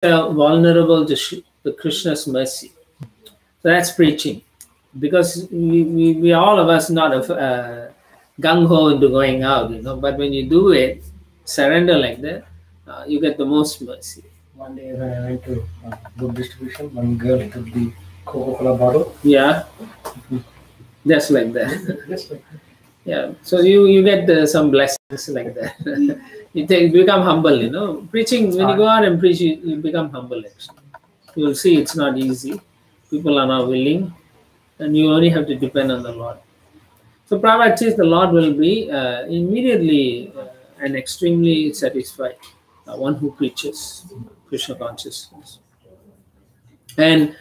vulnerable to Krishna's mercy. So that's preaching. Because we all of us not gung-ho into going out, but when you do it, surrender like that, you get the most mercy. One day when I went to book distribution, one girl took the Coca-Cola bottle. Yeah, just like that. Just like that. Yeah, so you get some blessings like that. You become humble, Preaching, when you go out and preach, you become humble actually. You will see it's not easy. People are not willing, and you only have to depend on the Lord. So Prabhupada says the Lord will be immediately and extremely satisfied, one who preaches Krishna consciousness. And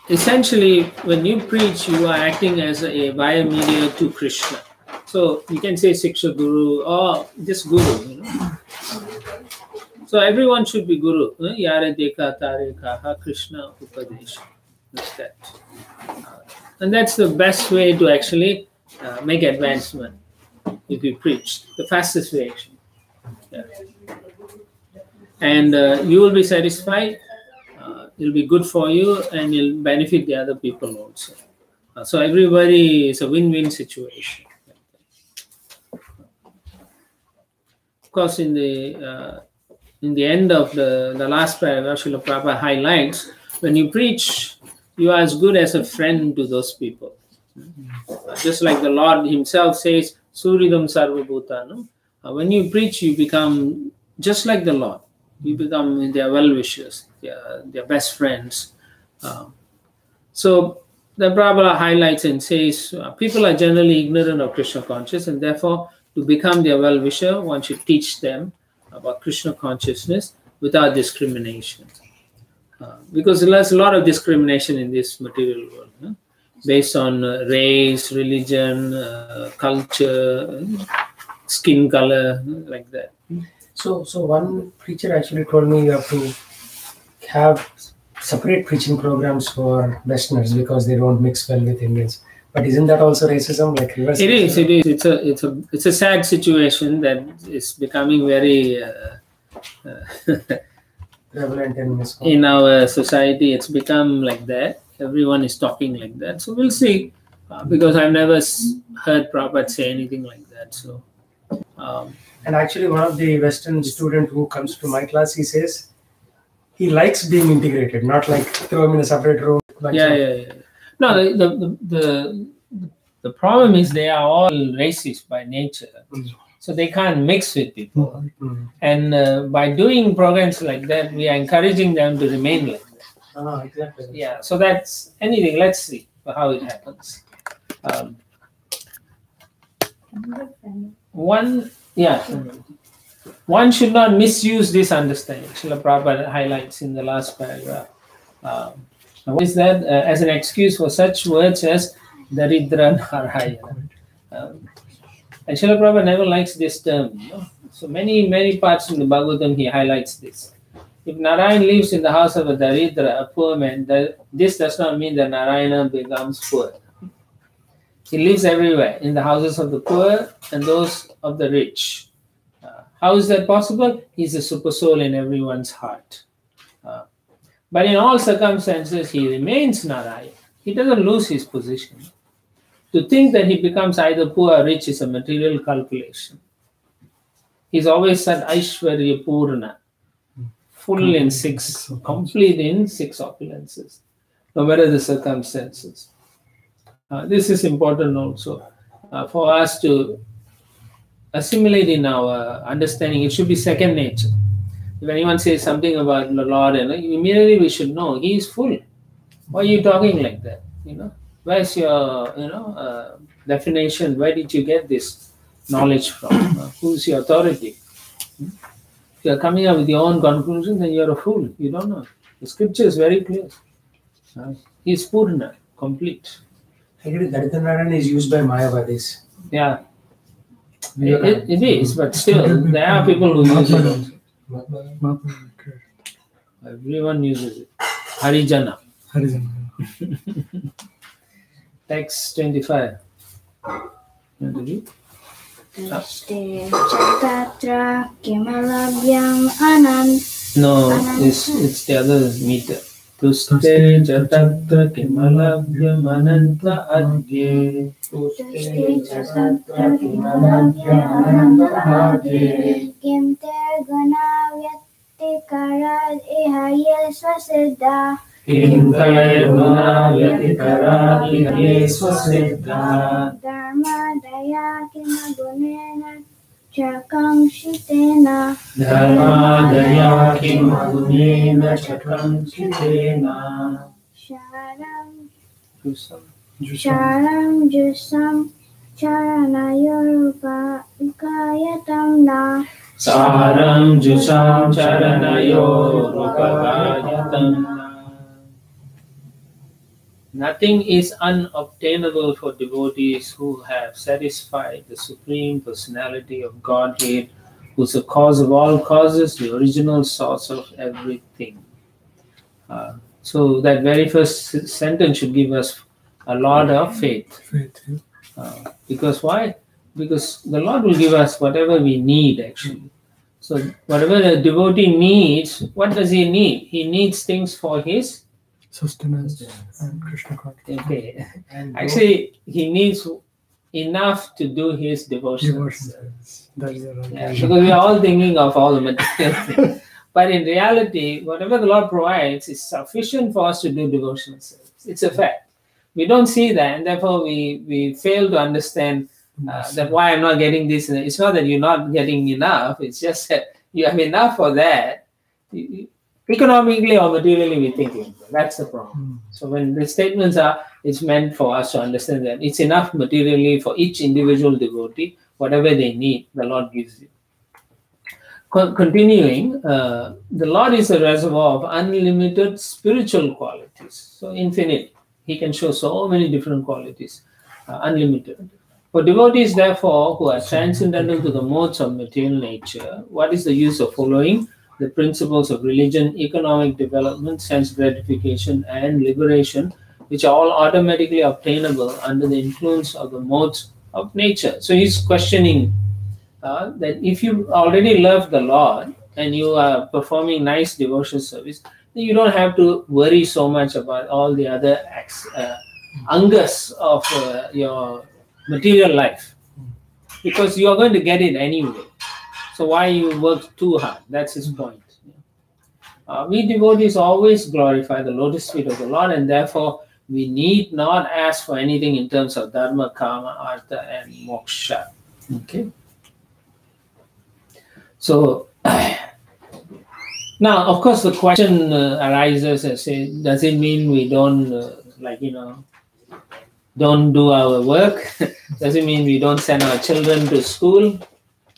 essentially, when you preach, you are acting as a via media to Krishna. So you can say Siksha Guru or just Guru. So everyone should be Guru. Yare Deka Tare Kaha Krishna Upadesha. That's that. And that's the best way to actually make advancement if you preach. The fastest way actually. Yeah. And you will be satisfied. It'll be good for you and you'll benefit the other people also. So everybody is a win-win situation. Of course, in the end of the last paragraph, Srila Prabhupada highlights, when you preach, you are as good as a friend to those people. Just like the Lord himself says, Suridam Sarvabhutanam. When you preach, you become just like the Lord. You become their well-wishers, their best friends. So the Prabhupada highlights and says, people are generally ignorant of Krishna consciousness, and therefore, to become their well-wisher, one should teach them about Krishna consciousness without discrimination. Because there's a lot of discrimination in this material world, based on race, religion, culture, skin color, like that. So one preacher actually told me you have to have separate preaching programs for Westerners because they don't mix well with Indians. But isn't that also racism? Like reverse? It is. It's a sad situation that is becoming very prevalent in our society. It's become like that. Everyone is talking like that. So we'll see. Because I've never heard Prabhupada say anything like that. So. And actually, one of the Western students who comes to my class, he says he likes being integrated, not like throw him in a separate room. Yeah. No, the problem is they are all racist by nature, so they can't mix with people. And by doing programs like that, we are encouraging them to remain like that. Exactly. Yeah, so that's anything. Let's see how it happens. One should not misuse this understanding. Srila Prabhupada highlights in the last paragraph. What is that? As an excuse for such words as Daridra Narayana. And Srila Prabhupada never likes this term. So many parts in the Bhagavatam he highlights this. If Narayan lives in the house of a Daridra, a poor man, this does not mean that Narayana becomes poor. He lives everywhere, in the houses of the poor and those of the rich. How is that possible? He's a super soul in everyone's heart. But in all circumstances, he remains Narayan. He doesn't lose his position. To think that he becomes either poor or rich is a material calculation. He's always said Aishwarya Purna, full in six, complete in six opulences, no matter the circumstances. This is important also for us to assimilate in our understanding. It should be second nature. If anyone says something about the Lord, immediately we should know he is full. Why are you talking like that? Where's your definition? Where did you get this knowledge from? Who's your authority? If you're coming up with your own conclusion, then you're a fool. You don't know. The scripture is very clear. He's Purna, complete. I agree. Daridra Narayana is used by Mayavadis. Yeah. It is, but still, there are people who use it. Everyone uses it. Harijana. Text 25. Tatra kimalabhyam anant No, it's the other meter. Tuste jatatra kimalabhyam ananta adye. Tuste jatatra kimalabhyam ananta adye. Kim te guna vyatikarad ihaye swasiddha. Kim kaya guna vyatikara ihaye swasiddha. Dharma daya kimagunena chakankshitena. Dharma daya kim gunena chakankshitena. Sharam jusam charanayorupayatam na. Saram jusam charanayo rupagayatam. Nothing is unobtainable for devotees who have satisfied the Supreme Personality of Godhead, who is the cause of all causes, the original source of everything. So that very first sentence should give us a lot of faith. Because why? Because the Lord will give us whatever we need actually. So whatever the devotee needs, what does he need? He needs things for his sustenance and Krishna consciousness. Okay. Actually, he needs enough to do his devotion. That is the right Because we are all thinking of all the material things. But in reality, whatever the Lord provides is sufficient for us to do devotional service. It's a fact. We don't see that, and therefore we fail to understand that why I'm not getting this. It's not that you're not getting enough. It's just that you have enough for that. Economically or materially, we think like that. That's the problem. So when the statements are, it's meant for us to understand that it's enough materially for each individual devotee, whatever they need, the Lord gives you. Continuing, the Lord is a reservoir of unlimited spiritual qualities. So infinite. He can show so many different qualities, unlimited. For devotees, therefore, who are transcendental to the modes of material nature, what is the use of following the principles of religion, economic development, sense gratification, and liberation, which are all automatically obtainable under the influence of the modes of nature? So he's questioning that if you already love the Lord and you are performing nice devotional service, then you don't have to worry so much about all the other angas of your material life, because you are going to get it anyway. So why you work too hard? That's his point. We devotees always glorify the lotus feet of the Lord, and therefore we need not ask for anything in terms of dharma, karma, artha, and moksha. Okay. So now, of course, the question arises and say, does it mean we don't, don't do our work? Does it mean we don't send our children to school?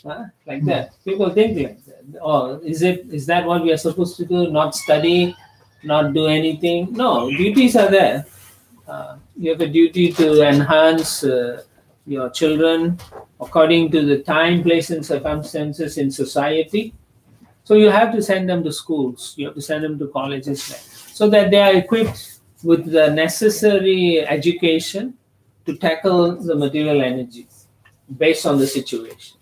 Like that. People think like that. Or is that what we are supposed to do? Not study, not do anything? No, duties are there. You have a duty to enhance your children according to the time, place, and circumstances in society. So you have to send them to schools. You have to send them to colleges, so that they are equipped with the necessary education to tackle the material energy based on the situation.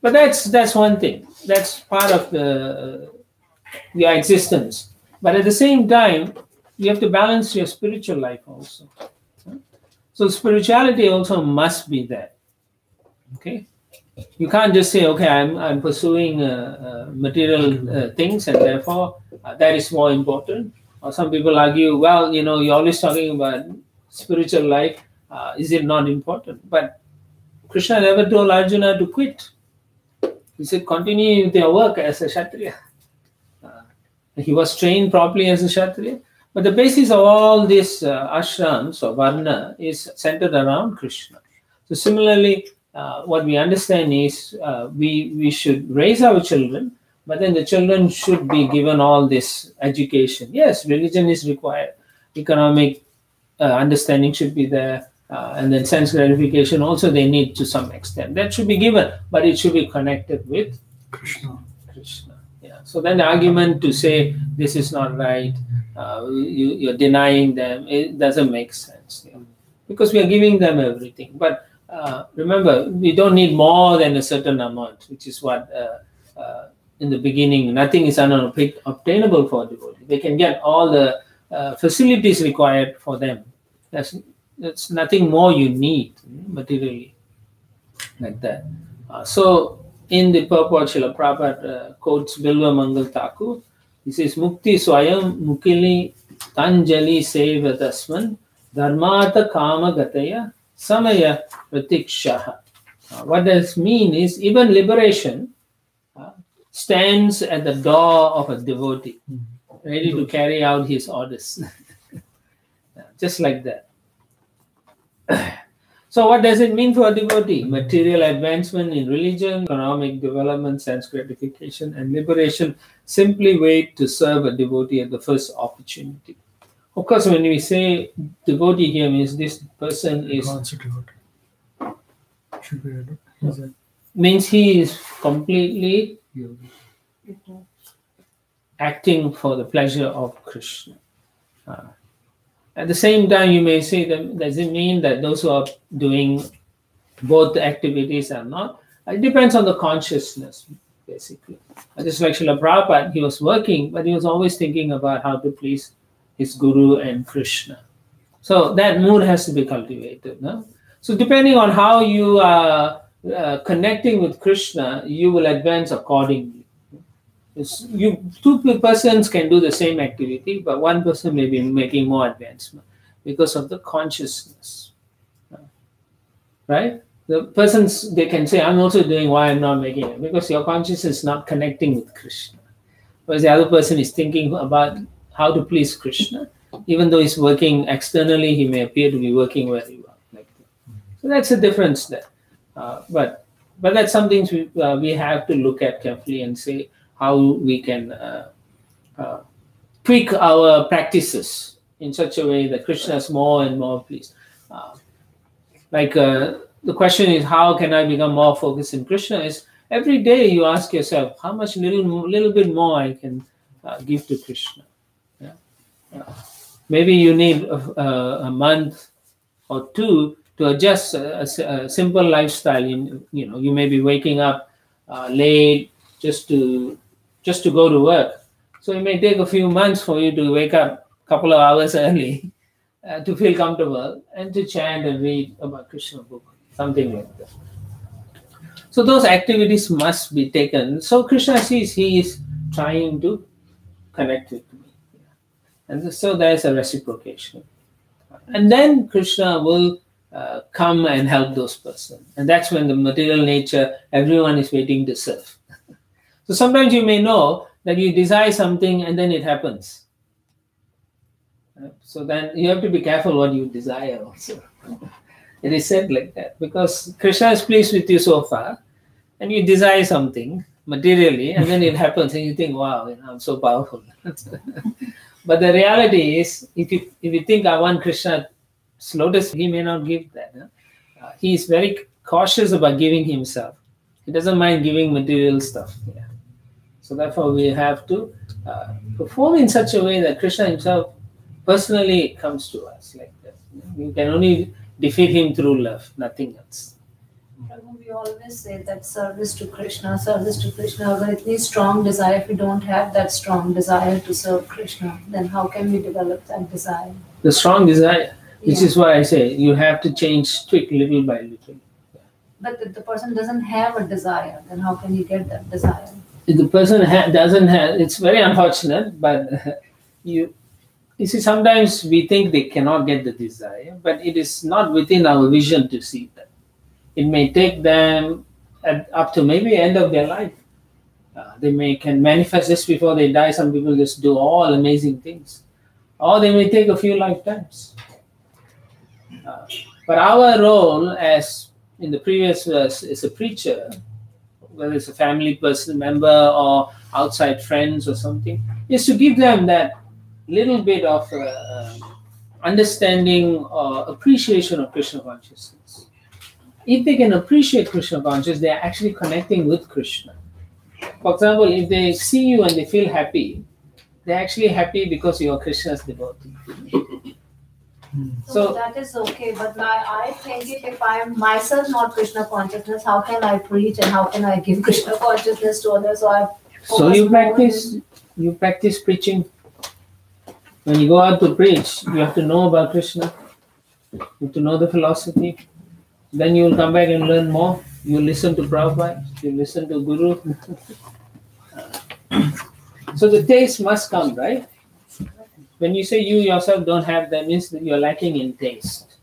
But that's one thing. That's part of your existence. But at the same time, you have to balance your spiritual life also. So spirituality also must be there. Okay, you can't just say, okay, I'm pursuing material things, and therefore that is more important. Or some people argue, well, you're always talking about spiritual life. Is it not important? But Krishna never told Arjuna to quit. He said, continue with your work as a Kshatriya. He was trained properly as a Kshatriya. But the basis of all these ashrams or varna is centered around Krishna. So similarly, what we understand is we should raise our children, but then the children should be given all this education. Yes, religion is required. Economic understanding should be there. And then sense gratification also they need to some extent. That should be given, but it should be connected with Krishna. Yeah. So then the argument to say this is not right, you're denying them, it doesn't make sense. Because we are giving them everything. But remember, we don't need more than a certain amount, which is what in the beginning, nothing is unobtainable for a devotee. They can get all the facilities required for them. That's nothing more you need materially, like that. So in the purport, Srila Prabhupada quotes Bilva Mangal Thakur. He says, Mukti Swayam Mukili Tanjali Seva Dasman Dharmata Kama Gataya Samaya Pratikshaha. What does mean is even liberation stands at the door of a devotee, ready to carry out his orders. Just like that. So what does it mean for a devotee? Material advancement in religion, economic development, sense gratification, and liberation simply wait to serve a devotee at the first opportunity. Of course, when we say devotee here means this person is... Should be read. Means he is completely acting for the pleasure of Krishna. At the same time, you may say, that does it mean that those who are doing both the activities are not? It depends on the consciousness, basically. Just like Srila Prabhupada, he was working, but he was always thinking about how to please his Guru and Krishna. So that mood has to be cultivated. No? So depending on how you are connecting with Krishna, you will advance accordingly. Two persons can do the same activity, but one person may be making more advancement because of the consciousness. Right? The persons, they can say, I'm also doing why I'm not making it, because your consciousness is not connecting with Krishna. Whereas the other person is thinking about how to please Krishna. Even though he's working externally, he may appear to be working very well. Like that. So that's a difference there. But that's something we have to look at carefully and say how we can tweak our practices in such a way that Krishna is more and more pleased. The question is, how can I become more focused in Krishna? Is every day you ask yourself, how much little bit more I can give to Krishna. Maybe you need a month or two to adjust a simple lifestyle. You may be waking up late just to go to work. So it may take a few months for you to wake up a couple of hours early to feel comfortable and to chant and read about Krishna book, something like that. So those activities must be taken. So Krishna sees he is trying to connect with me. And so there is a reciprocation. And then Krishna will come and help those persons. And that's when the material nature, everyone is waiting to serve. So sometimes you may know that you desire something and then it happens. So then you have to be careful what you desire also. It is said like that because Krishna is pleased with you so far and you desire something materially and then it happens and you think, wow, I'm so powerful. But the reality is, if you think I want Krishna's lotus, he may not give that. He is very cautious about giving himself. He doesn't mind giving material stuff. Yeah. So therefore, we have to perform in such a way that Krishna himself personally comes to us like that. You can only defeat him through love, nothing else. We always say that service to Krishna, but it needs strong desire. If we don't have that strong desire to serve Krishna, then how can we develop that desire? The strong desire, which is why I say you have to tweak little by little. But if the person doesn't have a desire, then how can he get that desire? If the person doesn't have, it's very unfortunate, but you see, sometimes we think they cannot get the desire, but it is not within our vision to see that. It may take them up to maybe end of their life. They can manifest just before they die. Some people just do all amazing things. Or they may take a few lifetimes. But our role, as in the previous verse, is a preacher, whether it's a family person, member, or outside friends or something, is to give them that little bit of understanding or appreciation of Krishna consciousness. If they can appreciate Krishna consciousness, they are actually connecting with Krishna. For example, if they see you and they feel happy, they're actually happy because you are Krishna's devotee. So that is okay, but I think if I am myself not Krishna consciousness, how can I preach and how can I give Krishna consciousness to others? So So you practice preaching. When you go out to preach, you have to know about Krishna. You have to know the philosophy. Then you will come back and learn more. You listen to Prabhupada. You listen to Guru. So the taste must come, right? When you say you yourself don't have, that means that you're lacking in taste.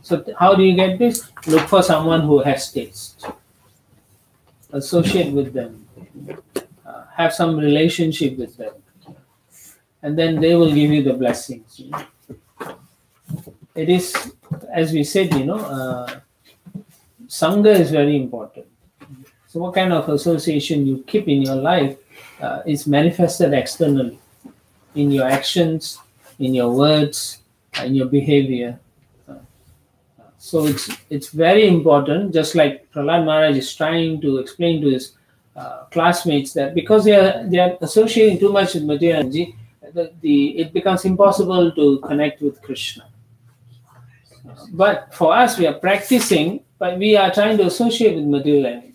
So how do you get this? Look for someone who has taste. Associate with them. Have some relationship with them. And then they will give you the blessings. It is, as we said, Sangha is very important. So what kind of association you keep in your life is manifested externally. In your actions, in your words, in your behavior. So it's very important, just like Prahlad Maharaj is trying to explain to his classmates that because they are associating too much with material energy, it becomes impossible to connect with Krishna. But for us, we are practicing, but we are trying to associate with material energy.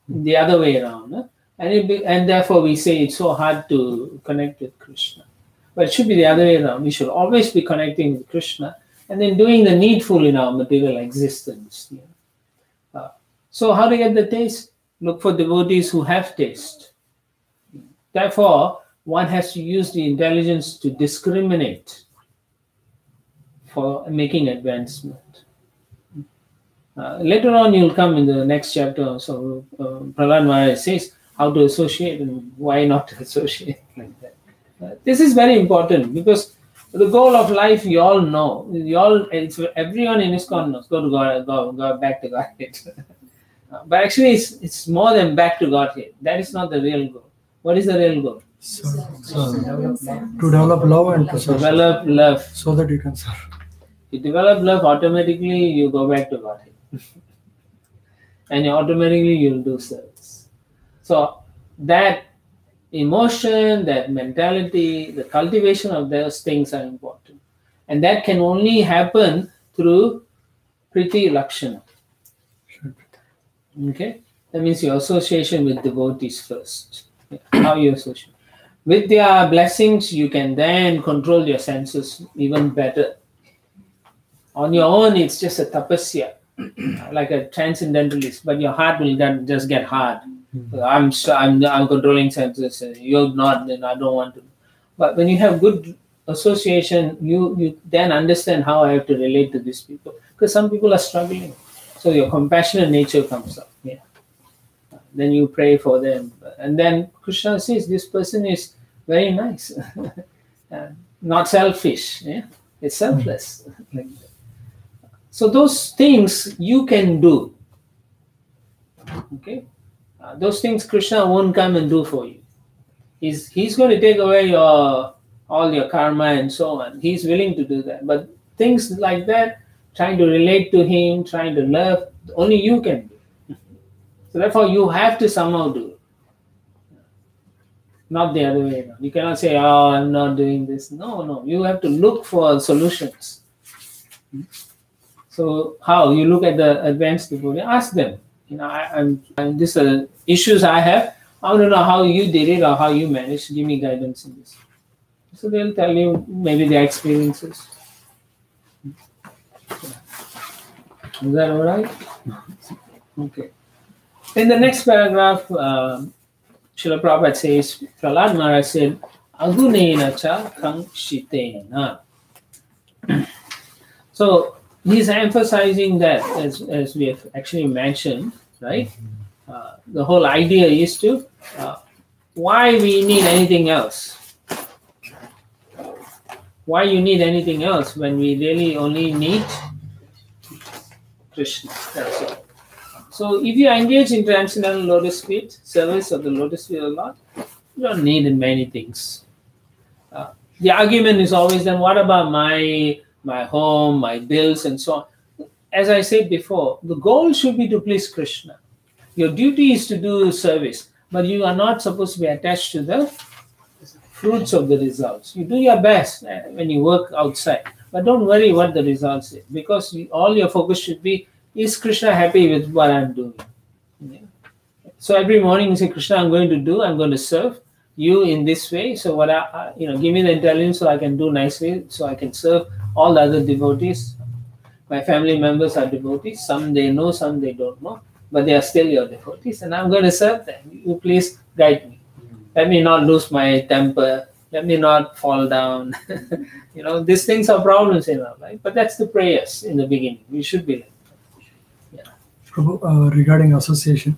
The other way around. And therefore we say it's so hard to connect with Krishna. But it should be the other way around. We should always be connecting with Krishna and then doing the needful in our material existence. So how to get the taste? Look for devotees who have taste. Therefore, one has to use the intelligence to discriminate for making advancement. Later on, you'll come in the next chapter. So Prahlad Maharaj says how to associate and why not to associate like that. This is very important because the goal of life, you all know. Everyone in ISKCON knows. Go to God, go back to Godhead. But actually, it's more than back to Godhead. That is not the real goal. What is the real goal? To develop love and to serve. Develop love. So that you can serve. You develop love, automatically you go back to Godhead. And automatically you'll do service. So that emotion, that mentality, the cultivation of those things are important. And that can only happen through Priti Lakshana. Okay? That means your association with devotees first. How you associate. With their blessings, you can then control your senses even better. On your own, it's just a tapasya, like a transcendentalist, but your heart will then just get hard. I'm controlling senses, you're not, then I don't want to. But when you have good association, you then understand how I have to relate to these people. Because some people are struggling. So your compassionate nature comes up. Yeah. Then you pray for them. And then Krishna says, this person is very nice. Not selfish. Yeah? It's selfless. Like that. So those things you can do. Okay? Those things Krishna won't come and do for you. He's going to take away all your karma and so on. He's willing to do that. But things like that, trying to relate to him, trying to love, only you can do. So therefore you have to somehow do it. Not the other way around. You cannot say, oh, I'm not doing this. No. You have to look for solutions. So how? You look at the advanced devotee, ask them. These are issues I have. I want to know how you did it or how you managed. Give me guidance in this. So they'll tell you maybe their experiences. Is that all right? Okay. In the next paragraph, Srila Prabhupada says, Prahlad Maharaj said, Agunena cha kangshitena. So he's emphasizing that, as we have actually mentioned, right? The whole idea is to why we need anything else. Why you need anything else when we really only need Krishna. That's all. So if you engage in transcendental lotus feet, service of the lotus feet of Lord, you don't need many things. The argument is always then, what about my home, my bills, and so on? As I said before, the goal should be to please Krishna. Your duty is to do service, but you are not supposed to be attached to the fruits of the results. You do your best when you work outside, but don't worry what the results is, because all your focus should be, is Krishna happy with what I'm doing? Yeah. So every morning you say, Krishna, I'm going to serve you in this way. So what give me the intelligence so I can do nicely, so I can serve all the other devotees. My family members are devotees. Some they know, some they don't know, but they are still your devotees, and I'm going to serve them. You please guide me. Let me not lose my temper. Let me not fall down. These things are problems in our life, but that's the prayers in the beginning. We should be like that. Prabhu, regarding association,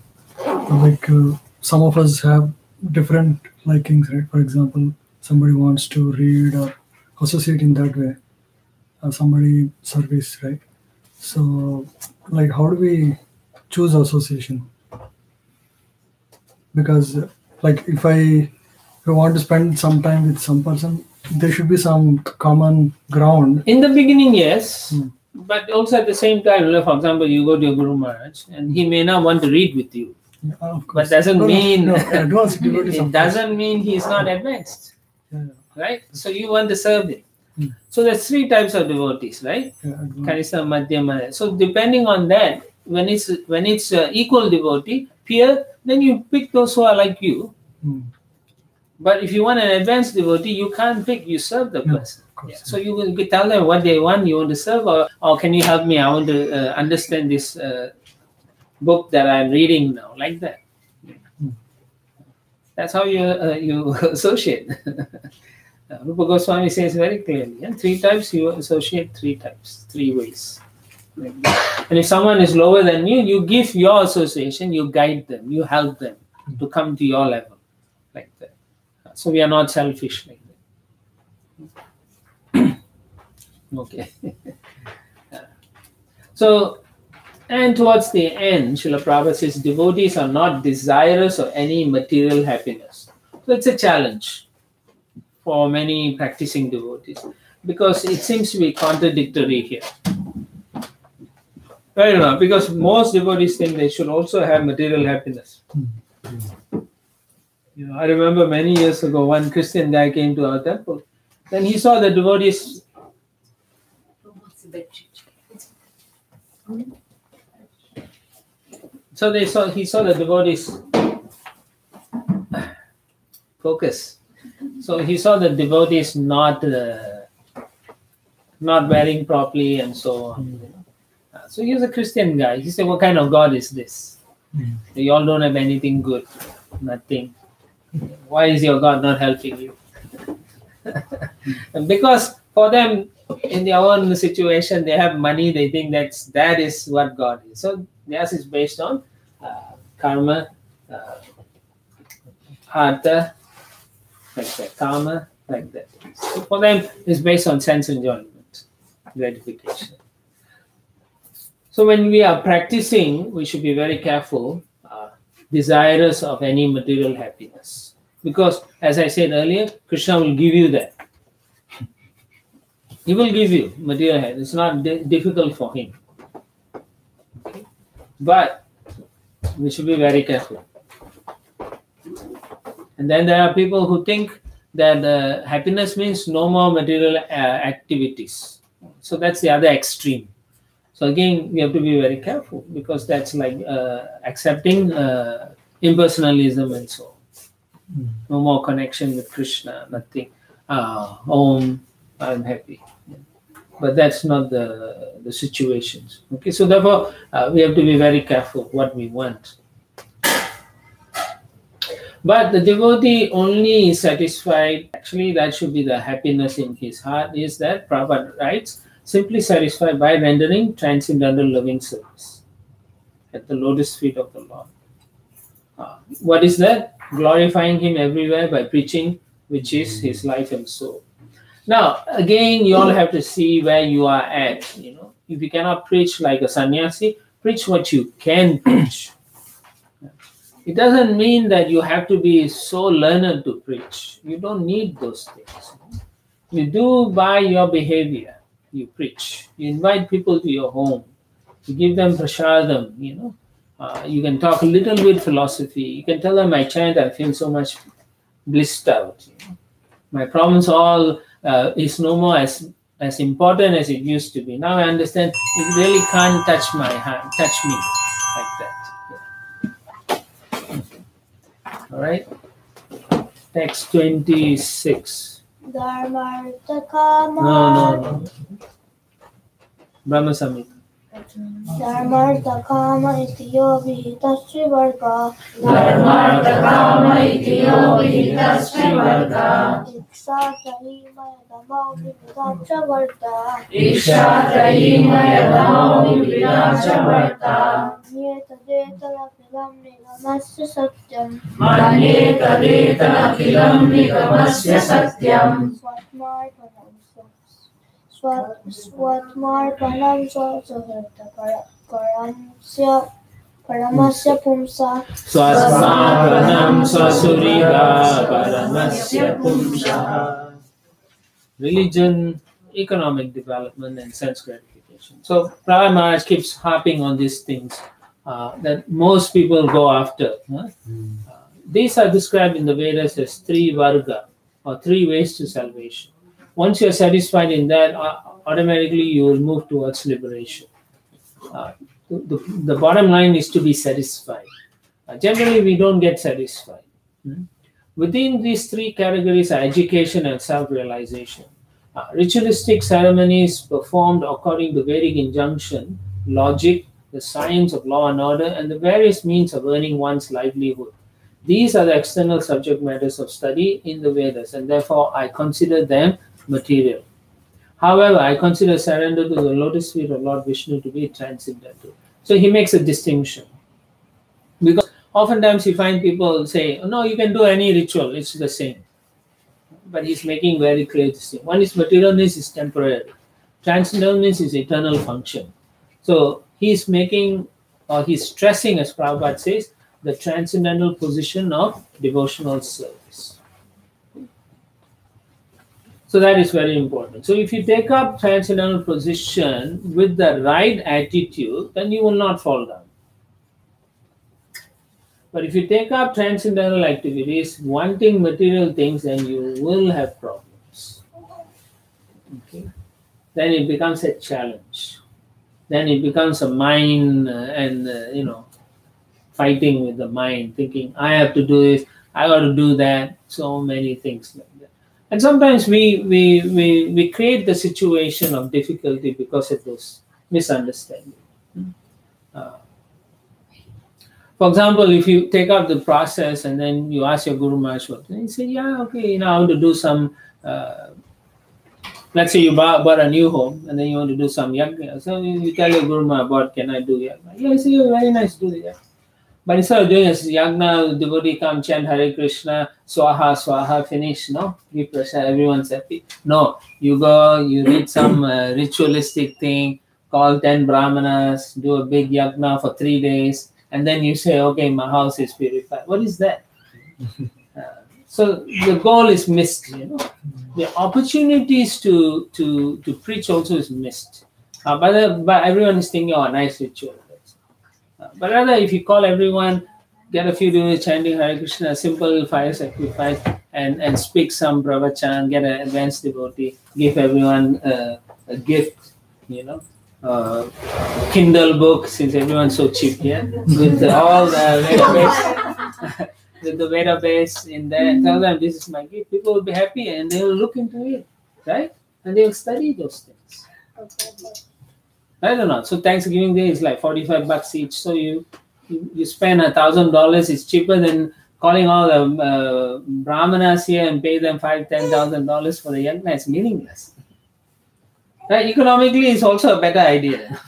some of us have different likings, right? For example, somebody wants to read or associate in that way. Somebody service, right? So, how do we choose association? Because, if I want to spend some time with some person, there should be some common ground. In the beginning, yes. But also at the same time, for example, you go to your Guru Maharaj and he may not want to read with you. But doesn't mean it doesn't mean he's not advanced. Right? So you want to serve him. So there's 3 types of devotees, right? Kanisa, Madhyama. So depending on that, when it's equal devotee, peer, then you pick those who are like you. But if you want an advanced devotee, you can't pick, you serve the person. So you will tell them what they want, you want to serve, or can you help me? I want to understand this book that I'm reading now, like that. That's how you associate. Rupa Goswami says very clearly, 3 types, you associate 3 types, 3 ways. And if someone is lower than you, you give your association, you guide them, you help them to come to your level, like that. So we are not selfish like that. Okay. So, and towards the end, Srila Prabhupada says, devotees are not desirous of any material happiness. So it's a challenge for many practicing devotees, because it seems to be contradictory here. Fair enough, because most devotees think they should also have material happiness. I remember many years ago, one Christian guy came to our temple. Then he saw the devotees. So he saw the devotees focus. So he saw the devotees not wearing properly and so on. So he was a Christian guy. He said, what kind of God is this? You all don't have anything good, nothing. Why is your God not helping you? Because for them, in their own situation, they have money, they think that is what God is. So theirs is based on karma, artha, like that, karma, like that. So for them, it's based on sense enjoyment, gratification. So when we are practicing, we should be very careful, desirous of any material happiness. Because, as I said earlier, Krishna will give you that. He will give you material happiness. It's not difficult for him. Okay? But we should be very careful. And then there are people who think that happiness means no more material activities. So that's the other extreme. So again, we have to be very careful, because that's like accepting impersonalism and so on. No more connection with Krishna, nothing. Om, I'm happy. But that's not the situations. Okay, so therefore we have to be very careful what we want. But the devotee only is satisfied, actually that should be the happiness in his heart, is that Prabhupada writes, simply satisfied by rendering transcendental loving service at the lotus feet of the Lord. What is that? Glorifying him everywhere by preaching, which is his life and soul. Now, again, you all have to see where you are at. If you cannot preach like a sannyasi, preach what you can preach. It doesn't mean that you have to be so learned to preach. You don't need those things. You do by your behavior. You preach. You invite people to your home. You give them prasadam, you can talk a little bit philosophy. You can tell them, I chant, I feel so much blissed out. My problems all is no more as important as it used to be. Now I understand it really can't touch my hand, touch me like that. All right. Text 26. Dharmartha kama. No. Brahma Samhita. Dharmartha kama itiyo vihitasri varga. Dharmartha kama itiyo vihitasri varga. Iksha tahimaya damau vividacha varta. Iksha tahimaya damau vividacha varta. Nyetadetala kilam nigamasya satyam. Manye tadetana kilam nigamasya satyam. Swatmarpanam sahita paramasya pumsa. Swasmapanam swasuriga paramasya pumsaha. Religion, economic development, and sense gratification. So Prahlad Maharaj keeps harping on these things that most people go after. These are described in the Vedas as three varga, or three ways to salvation. Once you are satisfied in that, automatically you will move towards liberation. The bottom line is to be satisfied. Generally, we don't get satisfied. Within these three categories are education and self-realization. Ritualistic ceremonies performed according to Vedic injunction, logic, the science of law and order, and the various means of earning one's livelihood. These are the external subject matters of study in the Vedas, and therefore I consider them material. However, I consider surrender to the lotus feet of Lord Vishnu to be transcendental. So he makes a distinction. Because oftentimes you find people say, no, you can do any ritual, it's the same. But he's making very clear distinction. One is material means is temporary. Transcendental means is eternal function. So he's making, or he's stressing, as Prabhupada says, the transcendental position of devotional service. So that is very important. So if you take up transcendental position with the right attitude, then you will not fall down. But if you take up transcendental activities, wanting material things, then you will have problems. Okay? Then it becomes a challenge. Then it becomes a mind fighting with the mind, thinking, I have to do this, I got to do that, so many things like that. And sometimes we create the situation of difficulty because of those misunderstandings. For example, if you take up the process and then you ask your Guru Maharaj what, and you say, yeah, okay, I want to do some, let's say you bought a new home and then you want to do some yajna. So you tell your Guru Maharaj, can I do yajna? Yeah, you say, very nice, do the yajna. But instead of doing a yajna, devotee come chant Hare Krishna, Swaha, Swaha, finish, no? Give prasad, everyone's happy. No, you go, you read some ritualistic thing, call 10 brahmanas, do a big yajna for 3 days, and then you say, okay, my house is purified. What is that? So the goal is missed, The opportunities to preach also is missed. But everyone is thinking, oh, nice ritual. But rather, if you call everyone, get a few devotees chanting Hare Krishna, simple fire sacrifice, and speak some pravachan, get an advanced devotee, give everyone a gift, Kindle book, since everyone's so cheap here, with all the Veda with the Veda base in there, tell them this is my gift. People will be happy and they will look into it, right? And they will study those things. Right or not? So Thanksgiving Day is like $45 each. So you spend $1,000. It's cheaper than calling all the brahmanas here and pay them $5,000-$10,000 for the yajna. It's meaningless. Right? Economically, it's also a better idea.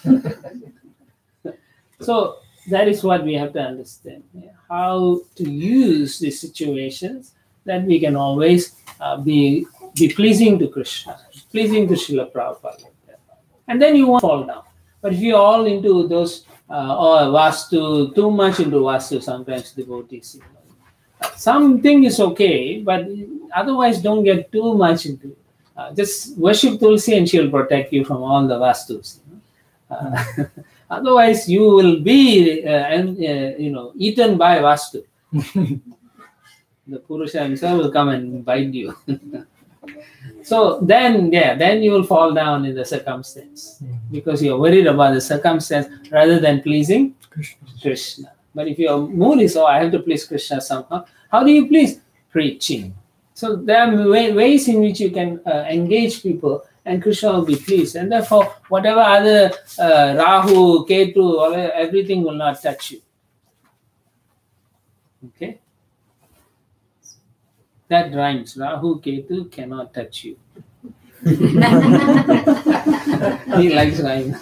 So that is what we have to understand. How to use these situations that we can always be pleasing to Krishna, pleasing to Srila Prabhupada. And then you won't fall down. But if you're all into those, Vastu, too much into Vastu, sometimes devotees, something is okay, but otherwise don't get too much into it. Just worship Tulsi and she'll protect you from all the Vastus. Otherwise, you will be, eaten by Vastu. The Purusha himself will come and bite you. So then you will fall down in the circumstance because you're worried about the circumstance rather than pleasing Krishna. But if your mood is, I have to please Krishna somehow, How do you please? Preaching. So there are ways in which you can engage people, and Krishna will be pleased. And therefore, whatever other Rahu, Ketu, everything will not touch you. Okay? That rhymes. Rahu, Ketu cannot touch you. He likes rhyme.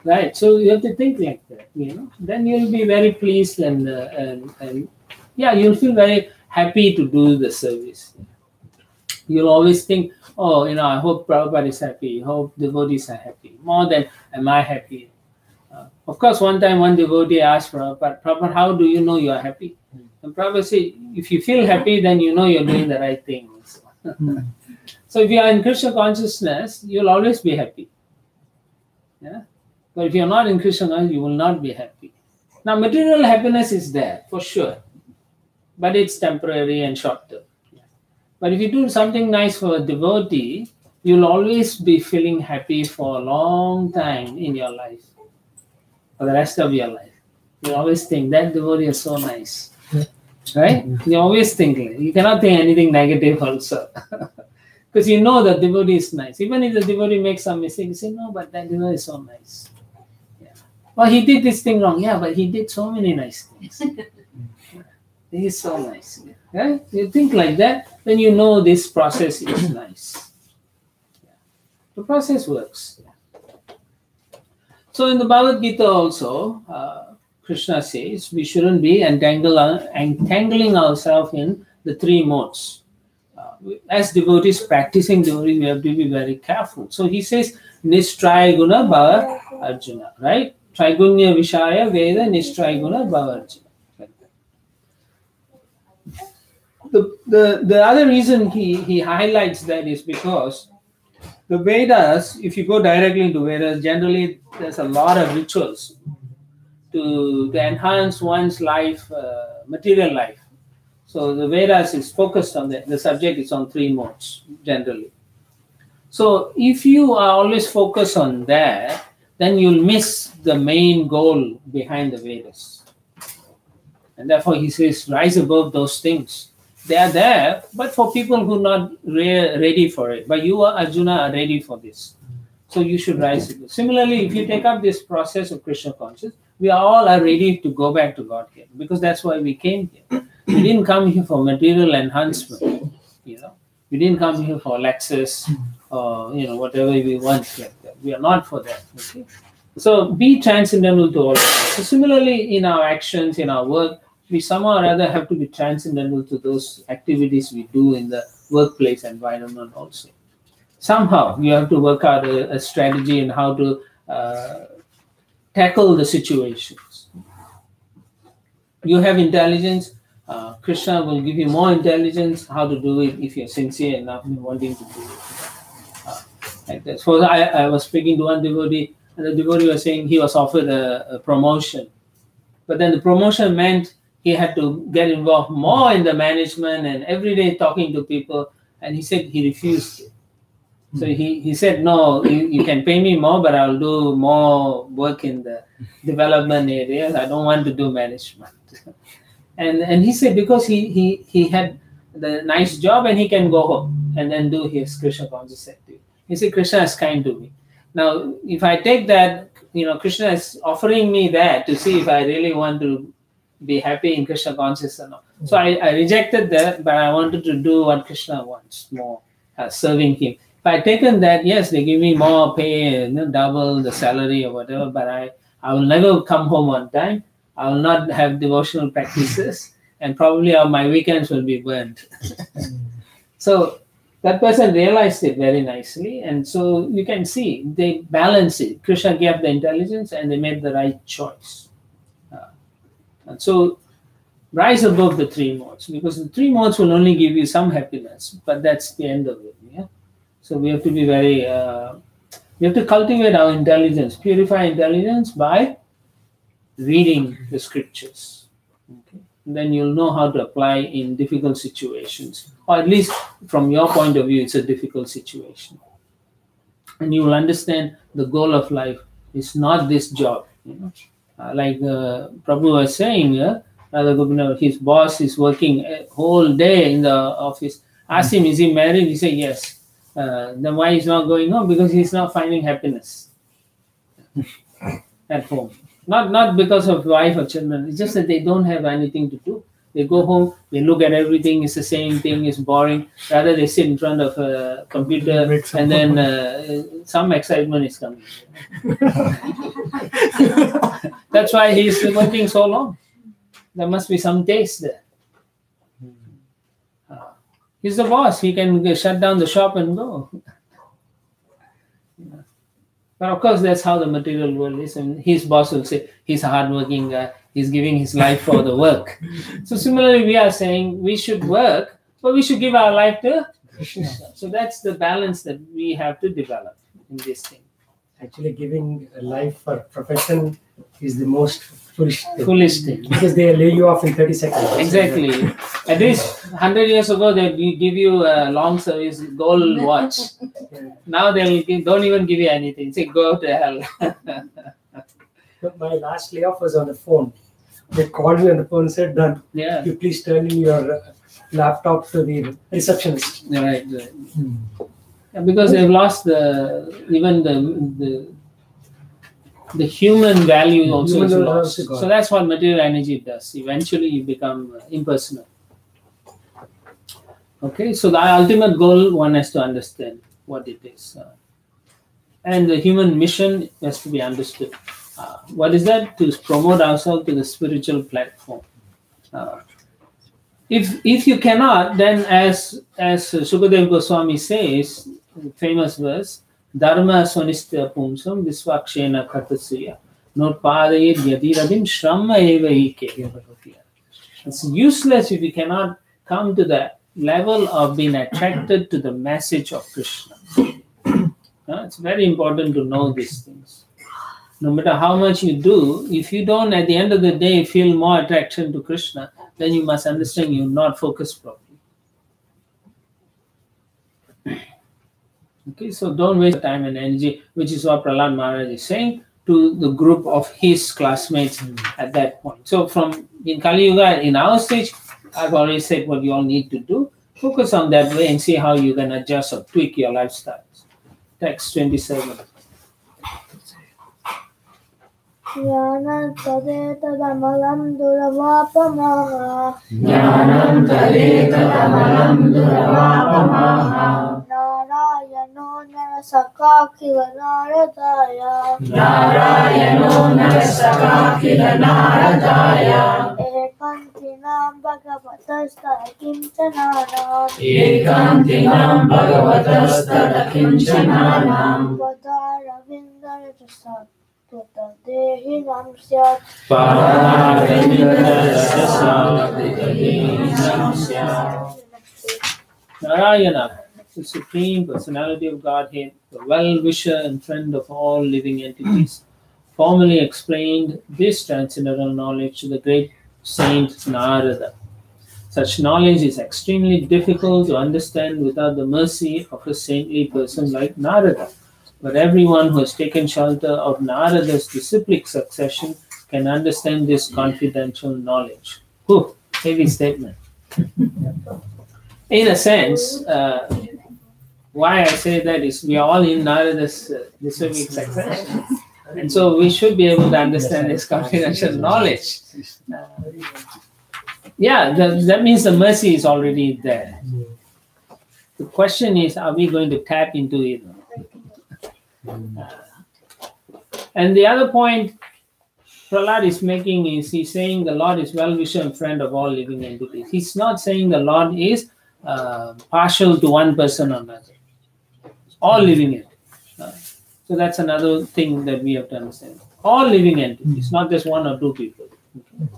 Right. So you have to think like that. Then you'll be very pleased and yeah, you'll feel very happy to do the service. You'll always think, oh, I hope Prabhupada is happy. I hope devotees are happy. More than am I happy? Of course, one time one devotee asked Prabhupada, how do you know you are happy? And Prabhupada said, if you feel happy, then you know you're doing the right thing. So if you are in Krishna consciousness, you'll always be happy. Yeah? But if you're not in Krishna consciousness, you will not be happy. Now, material happiness is there, for sure. But it's temporary and short term. But if you do something nice for a devotee, you'll always be feeling happy for a long time in your life. For the rest of your life. You always think, that devotee is so nice. Right? You always think, you cannot think anything negative also. Because you know that devotee is nice. Even if the devotee makes some mistake, you say, no, but that devotee is so nice. Yeah. Well, he did this thing wrong. Yeah, but he did so many nice things. He is so nice. Right? You think like that, then you know this process is nice. Yeah. The process works. Yeah. So in the Bhagavad Gita also, Krishna says we shouldn't be entangling ourselves in the three modes. As devotees, practicing devotees, we have to be very careful. So he says, Nishtrayaguna Bhava Arjuna, right? Trigunya Vishaya Veda Nishtrayaguna Bhava Arjuna. The other reason he highlights that is because the Vedas, if you go directly into Vedas, generally there's a lot of rituals to enhance one's life, material life. So the Vedas is focused on that. The subject is on three modes, generally. So if you are always focused on that, then you'll miss the main goal behind the Vedas. And therefore he says, rise above those things. They are there, but for people who are not ready for it. But you, Arjuna, are ready for this. So you should rise above. Similarly, if you take up this process of Krishna consciousness, we all are ready to go back to Godhead, because that's why we came here. We didn't come here for material enhancement. We didn't come here for Lexus or whatever we want like that. We are not for that. Okay? So be transcendental to all of us. So similarly, in our actions, in our work, we somehow or other have to be transcendental to those activities we do in the workplace environment also. Somehow you have to work out a strategy in how to tackle the situations. You have intelligence. Krishna will give you more intelligence how to do it if you're sincere enough in wanting to do it. Like that. So I was speaking to one devotee, and the devotee was saying he was offered a promotion. But then the promotion meant he had to get involved more in the management and every day talking to people. And he said he refused it. So he said, no, you can pay me more, but I'll do more work in the development areas. I don't want to do management. And he said because he had the nice job and he can go home and then do his Krishna conscious activity. He said, Krishna is kind to me. Now, if I take that, Krishna is offering me that to see if I really want to be happy in Krishna consciousness or not. So I rejected that, but I wanted to do what Krishna wants more, serving him. If I taken that, yes, they give me more pay, double the salary or whatever, but I will never come home on time. I will not have devotional practices, and probably my weekends will be burnt. So that person realized it very nicely, and so you can see they balance it. Krishna gave the intelligence and they made the right choice. And so rise above the three modes, because the three modes will only give you some happiness, but that's the end of it. Yeah. So we have to be very, we have to cultivate our intelligence, purify intelligence by reading the scriptures. Okay. And then you'll know how to apply in difficult situations, or at least from your point of view, it's a difficult situation. And you will understand the goal of life is not this job. Like Prabhu was saying, his boss is working a whole day in the office. Ask him, is he married? He say yes. Then why he's not going home? Because he's not finding happiness at home. Not because of wife or children. It's just that they don't have anything to do. They go home, they look at everything, it's the same thing, it's boring. Rather, they sit in front of a computer and then some excitement is coming. That's why he's working so long. There must be some taste there. He's the boss. He can shut down the shop and go. But of course, that's how the material world is. And his boss will say, he's a hardworking guy. He's giving his life for the work. So similarly, we are saying we should work, but we should give our life to Krishna. So that's the balance that we have to develop in this thing. Actually, giving a life for profession is the most foolish thing. Because they lay you off in 30 seconds. Exactly. At least 100 years ago, they give you a long service gold watch. Now they don't even give you anything. Say, go to hell. My last layoff was on the phone. They called me on the phone and said, done. Yeah. You please turn in your laptop to the receptionist. Right. Yeah, because they've lost even the human value also is lost. So that's what material energy does. Eventually you become impersonal. Okay, so the ultimate goal, one has to understand what it is. And the human mission has to be understood. What is that? To promote ourselves to the spiritual platform. If you cannot, then as Sukadeva Goswami says, famous verse, Dharma sonistya pumsam visvakshena khatasuya notpadayet yadiradim shramma eva ike. It's useless if you cannot come to the level of being attracted to the message of Krishna. It's very important to know these things. No matter how much you do, if you don't at the end of the day feel more attraction to Krishna, then you must understand you're not focused properly. Okay, so don't waste time and energy, which is what Prahlad Maharaj is saying to the group of his classmates at that point. So in Kali Yuga, in our stage, I've already said what you all need to do. Focus on that way and see how you can adjust or tweak your lifestyles. Text 27. Jnanam tadetadamalam duravapamaha. Jnanam tadetadamalam duravapamaha. Narayano narasaka kila naradaya. Narayano narasaka kila naradaya. Ekantinam bhagavatastara kinchananam. Ekantinam bhagavatastara kinchananam. Vadaravindara Dehinam syat. Narayana, the Supreme Personality of Godhead, the well-wisher and friend of all living entities, formally explained this transcendental knowledge to the great saint Narada. Such knowledge is extremely difficult to understand without the mercy of a saintly person like Narada. But everyone who has taken shelter of Narada's disciplic succession can understand this confidential knowledge. Whew, heavy statement. In a sense, why I say that is we are all in Narada's disciplic succession. And so we should be able to understand this confidential knowledge. That means the mercy is already there. The question is, are we going to tap into it? And the other point Prahlad is making is he's saying the Lord is well-wisher and friend of all living entities. He's not saying the Lord is partial to one person or another. All living entities. So that's another thing that we have to understand. All living entities, not just one or two people. Okay.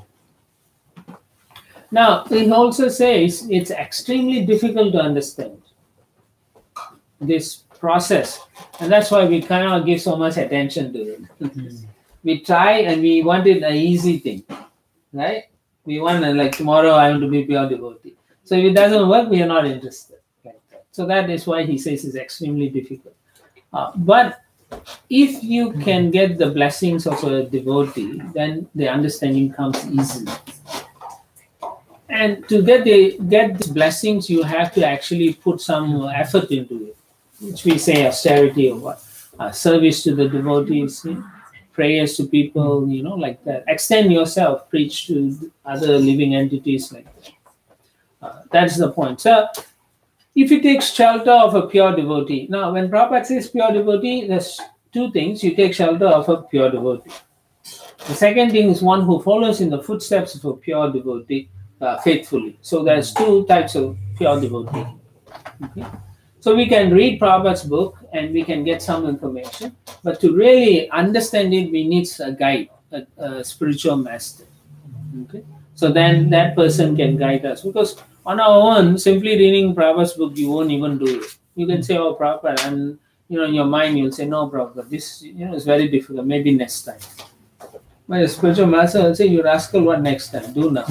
Now, he also says it's extremely difficult to understand this process. And that's why we cannot give so much attention to it. We try and we wanted an easy thing, right? We want like tomorrow I want to be pure devotee. So if it doesn't work, we are not interested. Like that. So that is why he says it's extremely difficult. But if you can get the blessings of a devotee, then the understanding comes easily. And to get these blessings, you have to actually put some effort into it, which we say austerity or what, service to the devotees, prayers to people, like that. Extend yourself, preach to other living entities like that. That's the point. So, if you take shelter of a pure devotee, now when Prabhupada says pure devotee, there's two things. You take shelter of a pure devotee. The second thing is one who follows in the footsteps of a pure devotee faithfully. So there's two types of pure devotee. Okay? So we can read Prabhupada's book and we can get some information, but to really understand it, we need a guide, a spiritual master. Okay? So then that person can guide us, because on our own, simply reading Prabhupada's book, you won't even do it. You can say, "Oh, Prabhupada," and in your mind you'll say, "No, Prabhupada, this is very difficult. Maybe next time." But a spiritual master will say, "You rascal, what next time? Do now."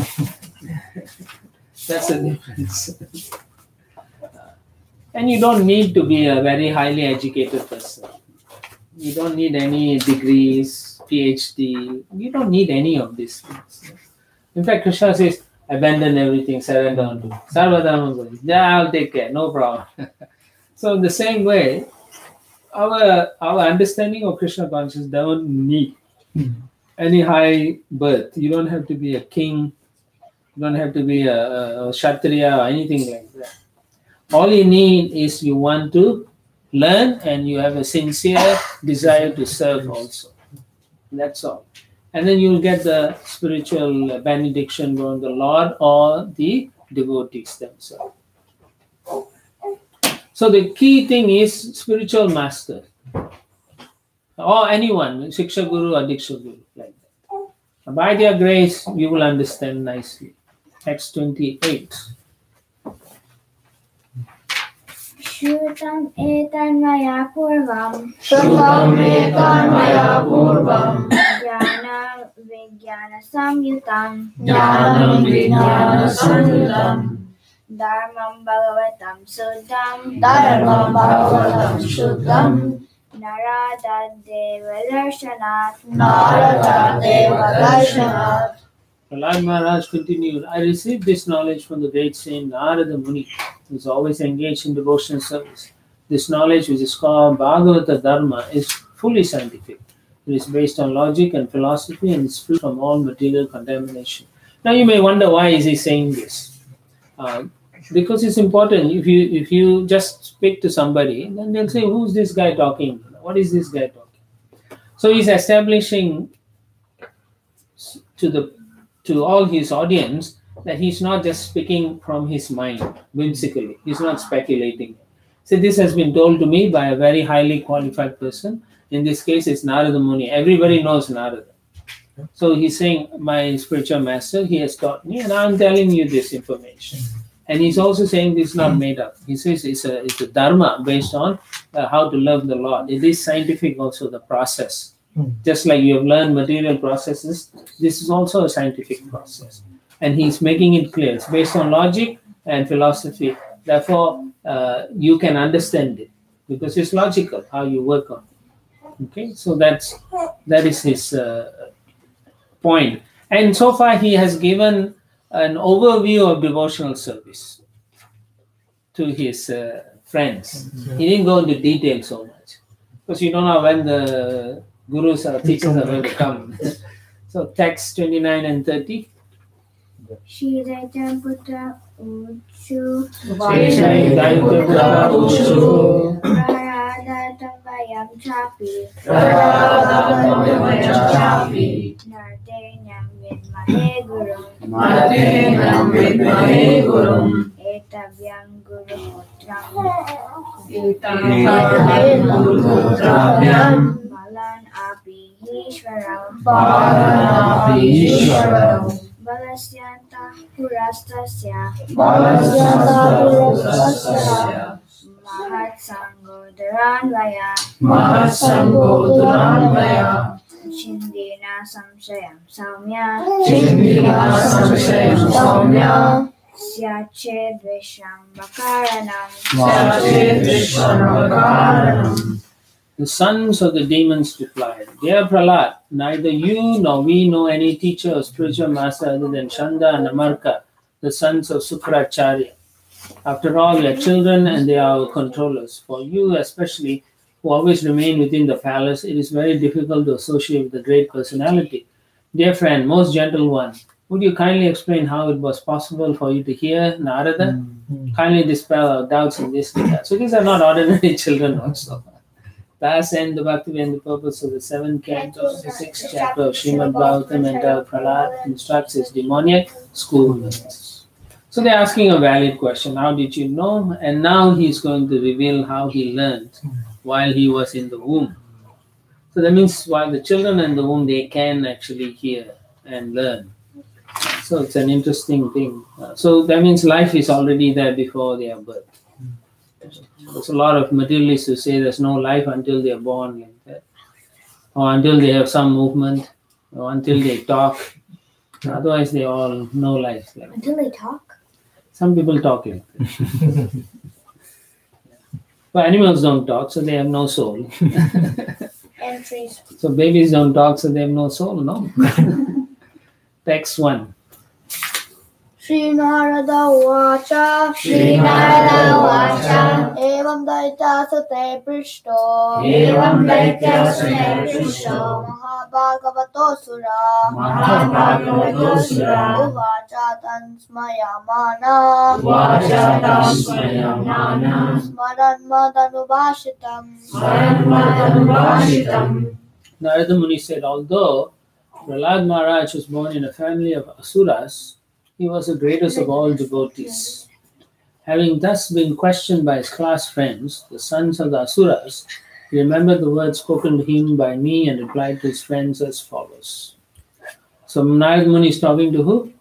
That's the difference. And you don't need to be a very highly educated person. You don't need any degrees, PhD. You don't need any of these things. In fact, Krishna says, abandon everything, surrender unto me. Sarvadharma, yeah, I'll take care, no problem. So in the same way, our understanding of Krishna consciousness doesn't need any high birth. You don't have to be a king. You don't have to be a Kshatriya or anything like that. All you need is you want to learn and you have a sincere desire to serve also. That's all. And then you'll get the spiritual benediction from the Lord or the devotees themselves. So the key thing is spiritual master. Or anyone, Shiksha Guru or Diksha Guru, like that. By their grace, you will understand nicely. Acts 28. Shrutam etan maya purvam Shrutam etan maya purvam jnana vijnana samyutam Jnanam vijnana samyutam dharmam bhagavatam suddham Dharmam bhagavatam shuddham narada deva darshanat Narada deva darshanat. Prahlad Maharaj continued, I received this knowledge from the great saint Narada Muni, who is always engaged in devotional service. This knowledge, which is called Bhagavata Dharma, is fully scientific. It is based on logic and philosophy and is free from all material contamination. Now you may wonder, why is he saying this? Because it's important. If you just speak to somebody, then they'll say, who's this guy talking? What is this guy talking? So he's establishing to all his audience that he's not just speaking from his mind whimsically. He's not speculating. So this has been told to me by a very highly qualified person. In this case, it's Narada Muni. Everybody knows Narada. So he's saying, my spiritual master, he has taught me, and I'm telling you this information. And he's also saying this is not made up. He says it's a dharma based on how to love the Lord. It is scientific also, the process. Just like you have learned material processes, this is also a scientific process. And he's making it clear. It's based on logic and philosophy. Therefore, you can understand it because it's logical how you work on it. Okay, so that is his point. And so far, he has given an overview of devotional service to his friends. He didn't go into detail so much because you don't know when the gurus or teachers are going to come. So text 29 and 30. Shiraitam putra uchu Shiraitam uchu praradatam vayam chapi Praradatam chapi nardenam vidmahe gurum Martenam vidmahe gurum etavyam guru Etavyam malan api ishvaram Bharanapi Ishvaram balasyanta purastasya mahat sangodaranvaya Mahasangodaranvaya chindina samshayam saumya Chindina samshayam saumya syached visham makaranam Sachet Vishwamakaranam. The sons of the demons replied, Dear Prahlad, neither you nor we know any teacher or spiritual master other than Chanda and Amarka, the sons of Sukracharya. After all, we are children and they are our controllers. For you especially, who always remain within the palace, it is very difficult to associate with the great personality. Dear friend, most gentle one, would you kindly explain how it was possible for you to hear Narada? Kindly dispel our doubts in this regard. So these are not ordinary children also. Thus end the Bhakti and the purpose of the 7th canto of the 6th chapter of Srimad Bhagavatam, entitled Prahlad instructs his demoniac schoolmates. So they're asking a valid question. How did you know? And now he's going to reveal how he learned while he was in the womb. So that means while the children in the womb, they can actually hear and learn. So it's an interesting thing. So that means life is already there before their birth. There's a lot of materialists who say there's no life until they're born like that, or until they have some movement, or until they talk. Otherwise, they all no life. Like that. Until they talk? Some people talk like that. But animals don't talk, so they have no soul. And trees. So babies don't talk, so they have no soul, no? Text 1. Shri Narada Vacha Shri Narada Vacha Evam Daitya Sate Prishto Evam Daitya Sate Prishto Mahabhagavato Sura Mahabhagavato Sura Uvacha Tansmayamana Vacha Tasmayamana Smaran Madanubhashitam Smaranmadhanubhashitam. Narada Muni said, although Prahlad Maharaj was born in a family of asuras, he was the greatest of all devotees. Having thus been questioned by his class friends, the sons of the asuras, he remembered the words spoken to him by me and replied to his friends as follows. So Narada Muni is talking to who?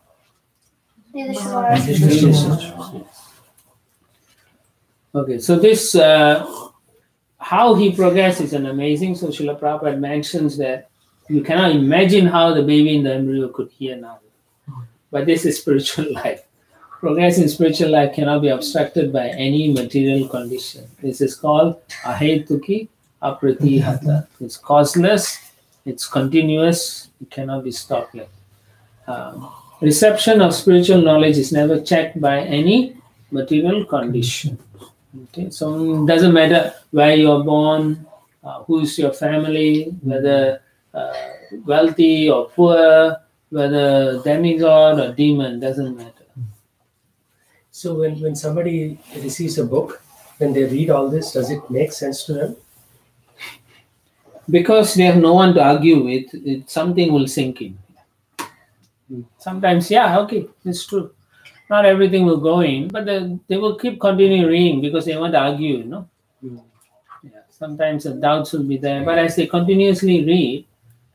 Okay, so this, how he progressed is an amazing. So Srila Prabhupada mentions that you cannot imagine how the baby in the embryo could hear now. But this is spiritual life. Progress in spiritual life cannot be obstructed by any material condition. This is called ahetuki apratihata. It's causeless, it's continuous, it cannot be stopped. Reception of spiritual knowledge is never checked by any material condition. Okay, so it doesn't matter where you are born, who is your family, whether wealthy or poor, whether demigod or demon, doesn't matter. So when somebody receives a book, when they read all this, does it make sense to them? Because they have no one to argue with, something will sink in. Sometimes, yeah, okay, it's true. Not everything will go in, but they will keep continuing reading because they want to argue, you know. Yeah, sometimes the doubts will be there, but as they continuously read,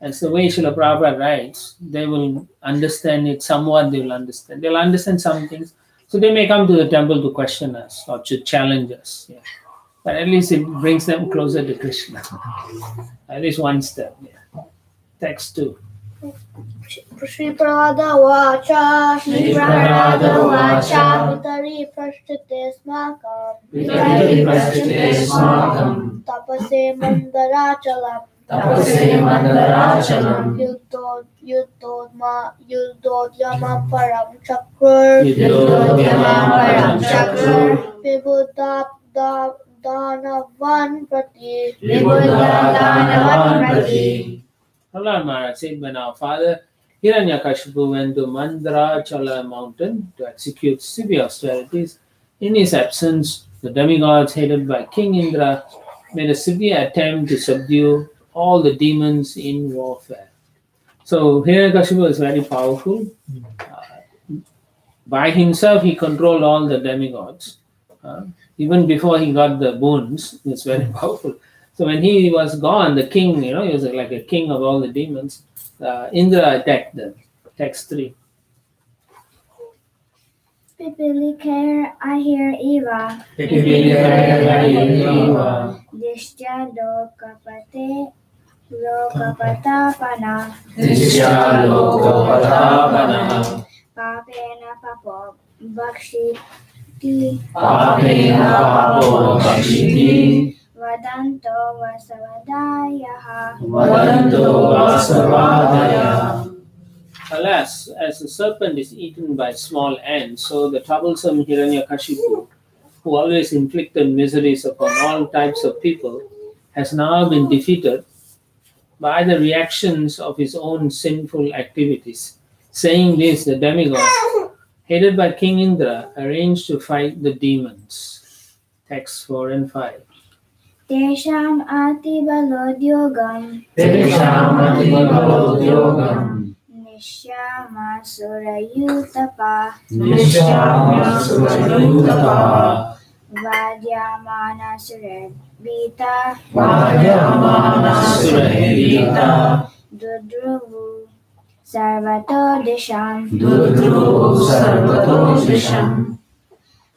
as the way Srila Prabhupada writes, they will understand it somewhat, they will understand. They'll understand some things. So they may come to the temple to question us or to challenge us. Yeah. But at least it brings them closer to Krishna. At least one step. Yeah. Text 2. Shri Prada Vacha Shri Prada Vacha Vitari Prasthite Smakam Vitari Prasthite Smakam Tapase Mandarachalam Tapase Mandarachalam Yuddhodyama Param Chakur Yuddhodyama Param Chakur Vibhuddha Danavan Prati Vibhuddha Danavan Prati. Prahlad Maharaj said, when our father Hiranyakashipu went to Mandarachala mountain to execute severe austerities, in his absence, the demigods headed by King Indra made a severe attempt to subdue all the demons in warfare. So Hiranyakashipu is very powerful. By himself, he controlled all the demigods. Even before he got the boons, he was very powerful. So when he was gone, the king, he was like a king of all the demons. Indra attacked them. Text 3. Pipilikar Ahir Eva Dishtya Lokapatapana Dishya Lokapatapana Papena Papo Bhakshiti Papena Papo Bhakshiti Vadanto Vasavadayaha Vadanto Vasavadaya. Alas, as the serpent is eaten by small ants, so the troublesome Hiranyakashipu, who always inflicted miseries upon all types of people, has now been defeated by the reactions of his own sinful activities. Saying this, the demigods, headed by King Indra, arranged to fight the demons. Texts 4 and 5. Tesham atibalodhyogam Teshamatibalodhyogam Nishyama surayutapa Nishyamyasurayutapa Vadyamana surebita Vadyamanasurahita Dudruvu Sarvato Disham Dudru Sarvato Disham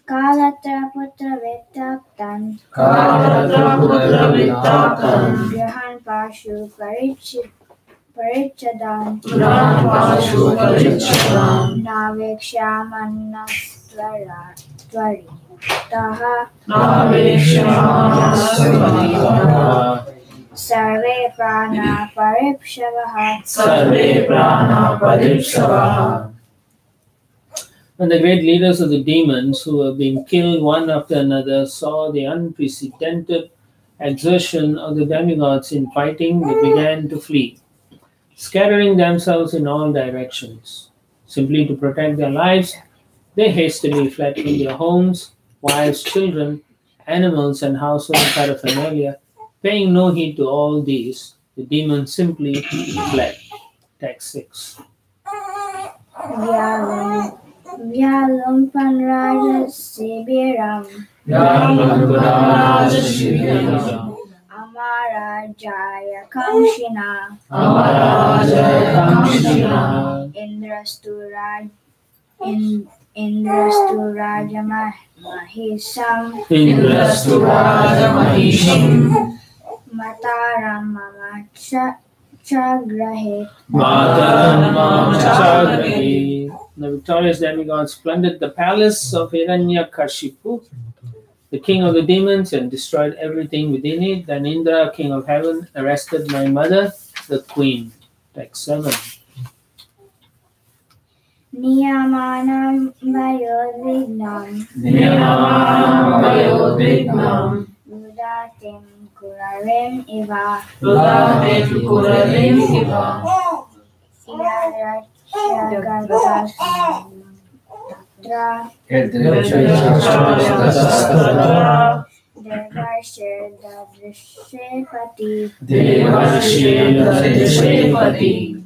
Kalatra putra vitaktan Kalatra Putra Vittatan Grahan Pashu Parichadan Puran Pashu Parichadam Navekshamanastvara Tvari Taha Naveshamanasurahita Sarve Prana Paripshavaha Sarve Prana Paripsavaha. When the great leaders of the demons, who were being killed one after another, saw the unprecedented exertion of the demigods in fighting, they began to flee, scattering themselves in all directions. Simply to protect their lives, they hastily fled from their homes, wives, children, animals, and household paraphernalia. Paying no heed to all these, the demons simply fled. Text 6. Vyalumpan Raja Sibiram Vyalumpanarajashiviram Amara Jaya Kamshina Amarajaya Kamshina Indrastu Raja Mahisam Indrastu Raja Mahisham Mataram Mama Chagrahe Mataram Mamachagrhi. The victorious demigods plundered the palace of Hiranyakashipu, the king of the demons, and destroyed everything within it. Then Indra, king of heaven, arrested my mother, the queen. Text 7. Niyamanam Vayodvignam Niyamanam Vayodvignam Udatim Kurarim Iva Udatim Kurarim Iva Yadrachagatra Devarshedadrishepati.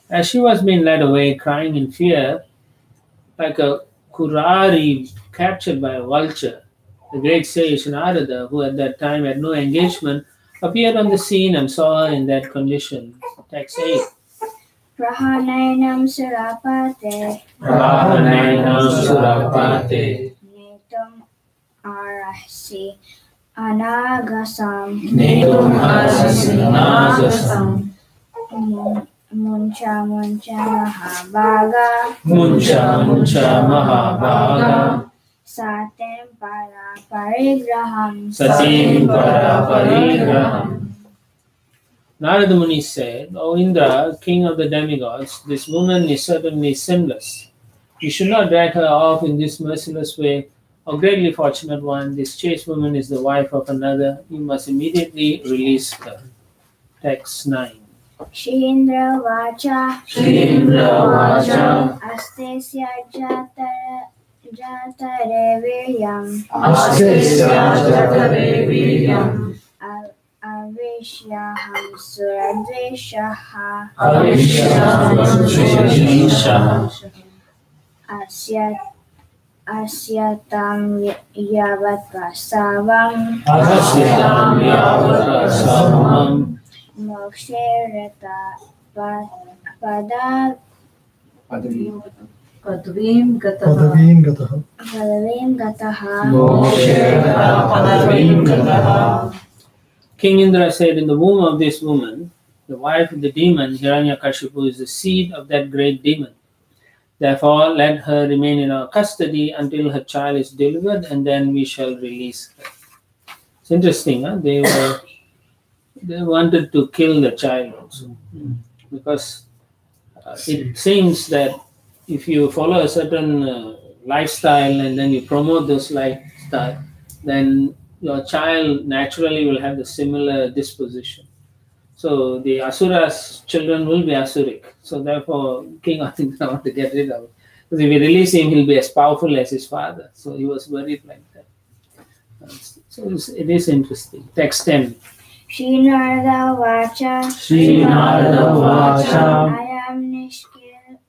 As she was being led away, crying in fear, like a kurari captured by a vulture, the great sage Narada, who at that time had no engagement, appeared on the scene and saw her in that condition. Text 8. Prahanainam surapate Rahanainam Surapate Netum arasi anagasam Netum Arasinanagasam Muncha mahabhaga Muncha Mahabhaga Satem para parigraham Satim Para Parigraham. Narada Muni said, O Indra, king of the demigods, this woman is certainly sinless. You should not drag her off in this merciless way. O greatly fortunate one, this chaste woman is the wife of another. You must immediately release her. Text 9. Shindra vacha Shrindra Vacha Astesya jatare viryam Astesya Jatare Viryam Avishyaham suradreshaha Avishyam Srisha Asyatam yavat prasavam Asyatam Yavatrasamam Moksherata pada Padvim Gataha. Padavim Gataha. Padavim gataha Moksheta Padavim Gataha. King Indra said, in the womb of this woman, the wife of the demon, Hiranyakashipu, is the seed of that great demon. Therefore, let her remain in our custody until her child is delivered, and then we shall release her. It's interesting, huh? They wanted to kill the child also, because it seems that if you follow a certain lifestyle and then you promote this lifestyle, then your child naturally will have the similar disposition. So the Asura's children will be Asuric. So therefore, King Aditya want to get rid of it. Because if we release him, he'll be as powerful as his father. So he was worried like that. So it is interesting. Text 10. Srinarada Vacha Srinarada Vacha Ayam Nishkil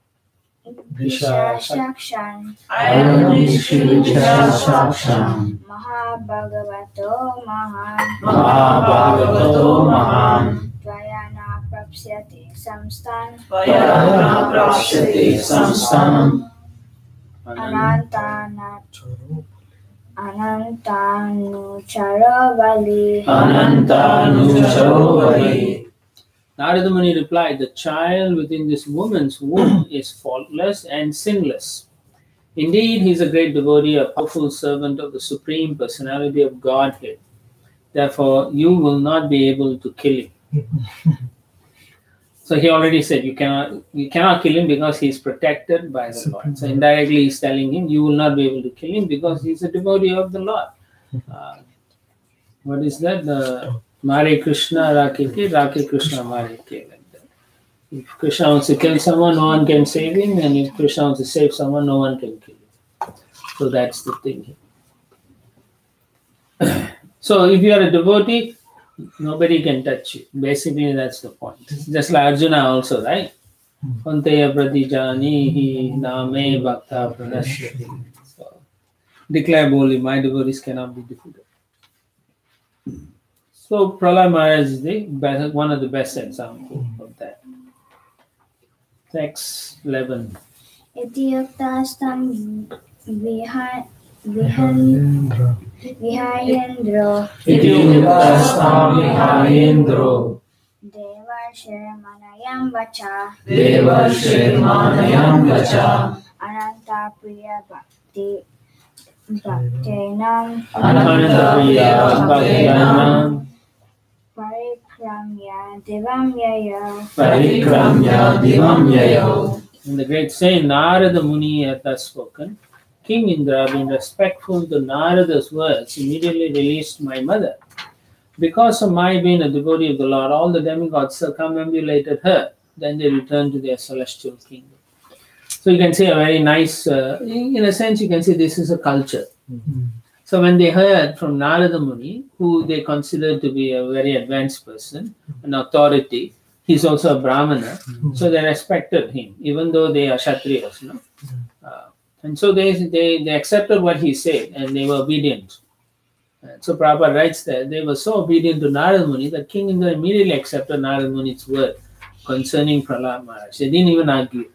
Vishakshan Ayam Nishkilishashaksham Mahabhagavato Mahan Mahabhagavato Mahan Tvayana Prapsyate Samstan Vayana Prapsyate Samstanam Anantanucharavali Anantanucharovali. Narada Muni replied, the child within this woman's womb is faultless and sinless. Indeed, he is a great devotee, a powerful servant of the Supreme Personality of Godhead. Therefore, you will not be able to kill him. So he already said you cannot kill him because he is protected by the Lord. So indirectly he is telling him you will not be able to kill him because he is a devotee of the Lord. What is that? Mare Krishna Rakeke, Rake Krishna Mareke. Like that. If Krishna wants to kill someone, no one can save him, and if Krishna wants to save someone, no one can kill him. So that's the thing. So if you are a devotee, nobody can touch you. Basically, that's the point. Just like Arjuna also, right? Panteya pratijani name bhakta pranashyati. So declare boldly, my devotees cannot be defeated. So Prahlad Maharaj is one of the best examples of that. Text 11. Ityuktastam Vihayendra. Vihayendro Ityuktastam Vihayendro Devashirmanayam Vacha Devashirmanayam Vacha Ananta Priya Bhakti Bhaktinam Anantapriya Bhaktinam Parikramya Divam Yaya Parikramya Divam Yayo. In the great saying, Narada Muni had thus spoken. King Indra, being respectful to Narada's words, immediately released my mother. Because of my being a devotee of the Lord, all the demigods circumambulated her. Then they returned to their celestial kingdom. So you can see a very nice, in a sense, you can see this is a culture. So when they heard from Narada Muni, who they considered to be a very advanced person, an authority, he's also a Brahmana, so they respected him, even though they are Kshatriyas. No? And so they accepted what he said and they were obedient. So Prabhupada writes that they were so obedient to Narada Muni that King Indra immediately accepted Narada Muni's word concerning Prahlad Maharaj. They didn't even argue.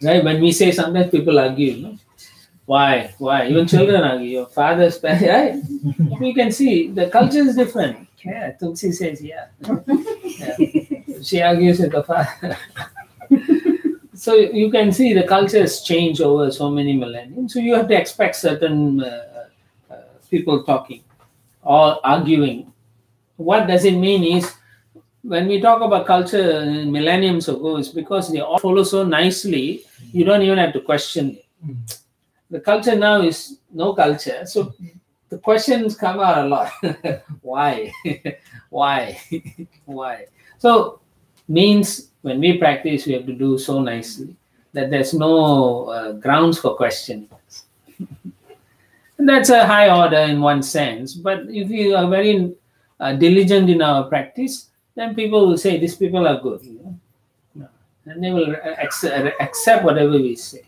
Right? When we say sometimes people argue, no? Why? Even children argue. Your father's parents, right? We can see the culture is different. Yeah, Tulsi says, yeah. She argues with the father. So you can see the culture has changed over so many millennia. So you have to expect certain people talking or arguing. What does it mean is, when we talk about culture millenniums ago, it's because they all follow so nicely, you don't even have to question it. The culture now is no culture. So the questions come out a lot. Why? Why? So means when we practice, we have to do so nicely that there's no grounds for questioning. And that's a high order in one sense. But if you are very diligent in our practice, then people will say, these people are good. And they will accept whatever we say.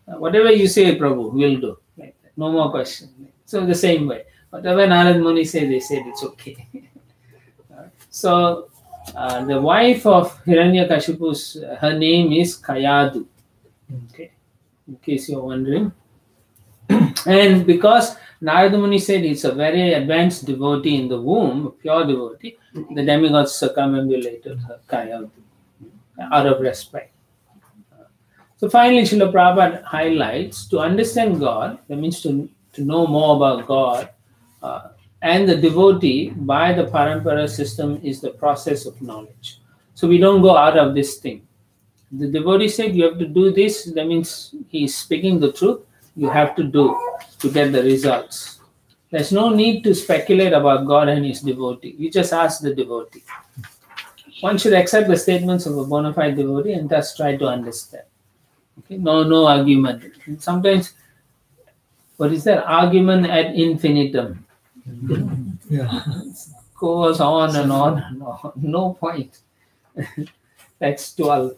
Whatever you say, Prabhu, we'll do. Like that. No more questions. So the same way. Whatever Narad Muni said, they said it's okay. So the wife of Hiranyakashipu's, her name is Kayadu. Okay, in case you're wondering. And because Narada Muni said it's a very advanced devotee in the womb, a pure devotee, the demigods circumambulated her, Kayadu, out of respect. So finally, Srila Prabhupada highlights, to understand God, that means to know more about God, and the devotee by the parampara system is the process of knowledge. So we don't go out of this thing. The devotee said, you have to do this. That means he is speaking the truth. You have to do to get the results. There's no need to speculate about God and his devotee. You just ask the devotee. One should accept the statements of a bona fide devotee and thus try to understand. Okay? No argument. And sometimes, what is that? Argument ad infinitum. Yeah. Goes on and on and on. No point. Text 12.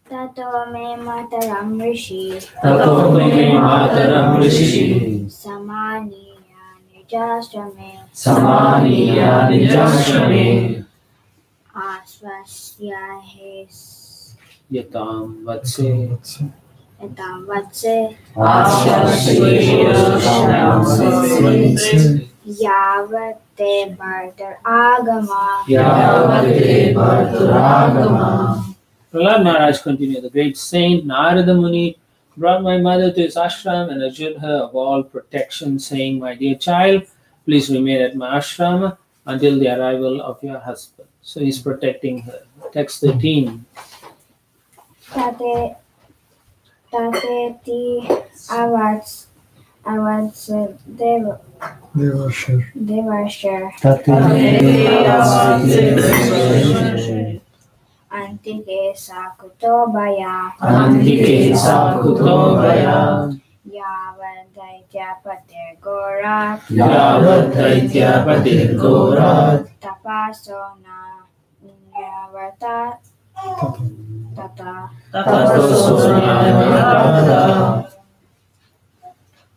Tato me mataram rishi Tato me mataram rishi samaniya nijashrame samaniya nijashrame asvasya hes Yatam vatse. etam vatse Asvasya yavate bhartar agama Yavate Bhartaragama. Prahlad Maharaj continued, the great saint Narada Muni brought my mother to his ashram and assured her of all protection, saying, my dear child, please remain at my ashram until the arrival of your husband. So he's protecting her. Text 13. tate ti avats devasha antike sakutobaya Antike sakutobaya yavadaitya patir gorat Yavadaitya patir gorat tapasona nyavarta tata Tato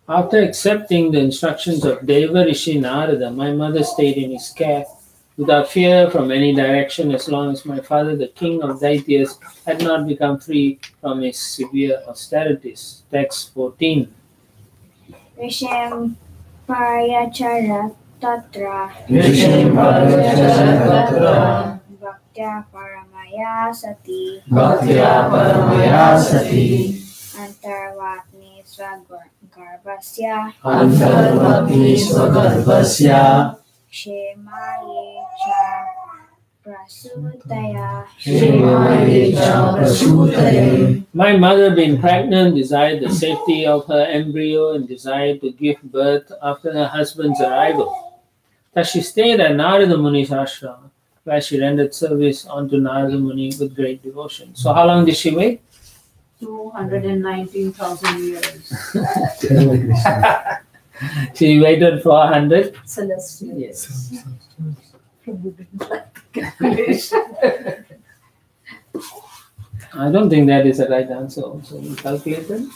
After accepting the instructions of Deva Rishi Narada, my mother stayed in his care without fear from any direction as long as my father, the king of Daityas, had not become free from his severe austerities. Text 14. Vishim Parayachara Tatra Vishim Parayachara Bhaktya Paramaya Sati Bhaktya Paramaya Sati Antarvatni Swagarbhasya Antarvatni Svagarbhasya Shemaye Cha Prasutaya Shemaye Cha Prasutaye. My mother, being pregnant, desired the safety of her embryo and desired to give birth after her husband's arrival. Thus she stayed at Narada Muni's ashram, where she rendered service unto Narada Muni with great devotion. So how long did she wait? 219,000 years. She waited for 100 Celestial. years. I don't think that is the right answer. Also, we calculated.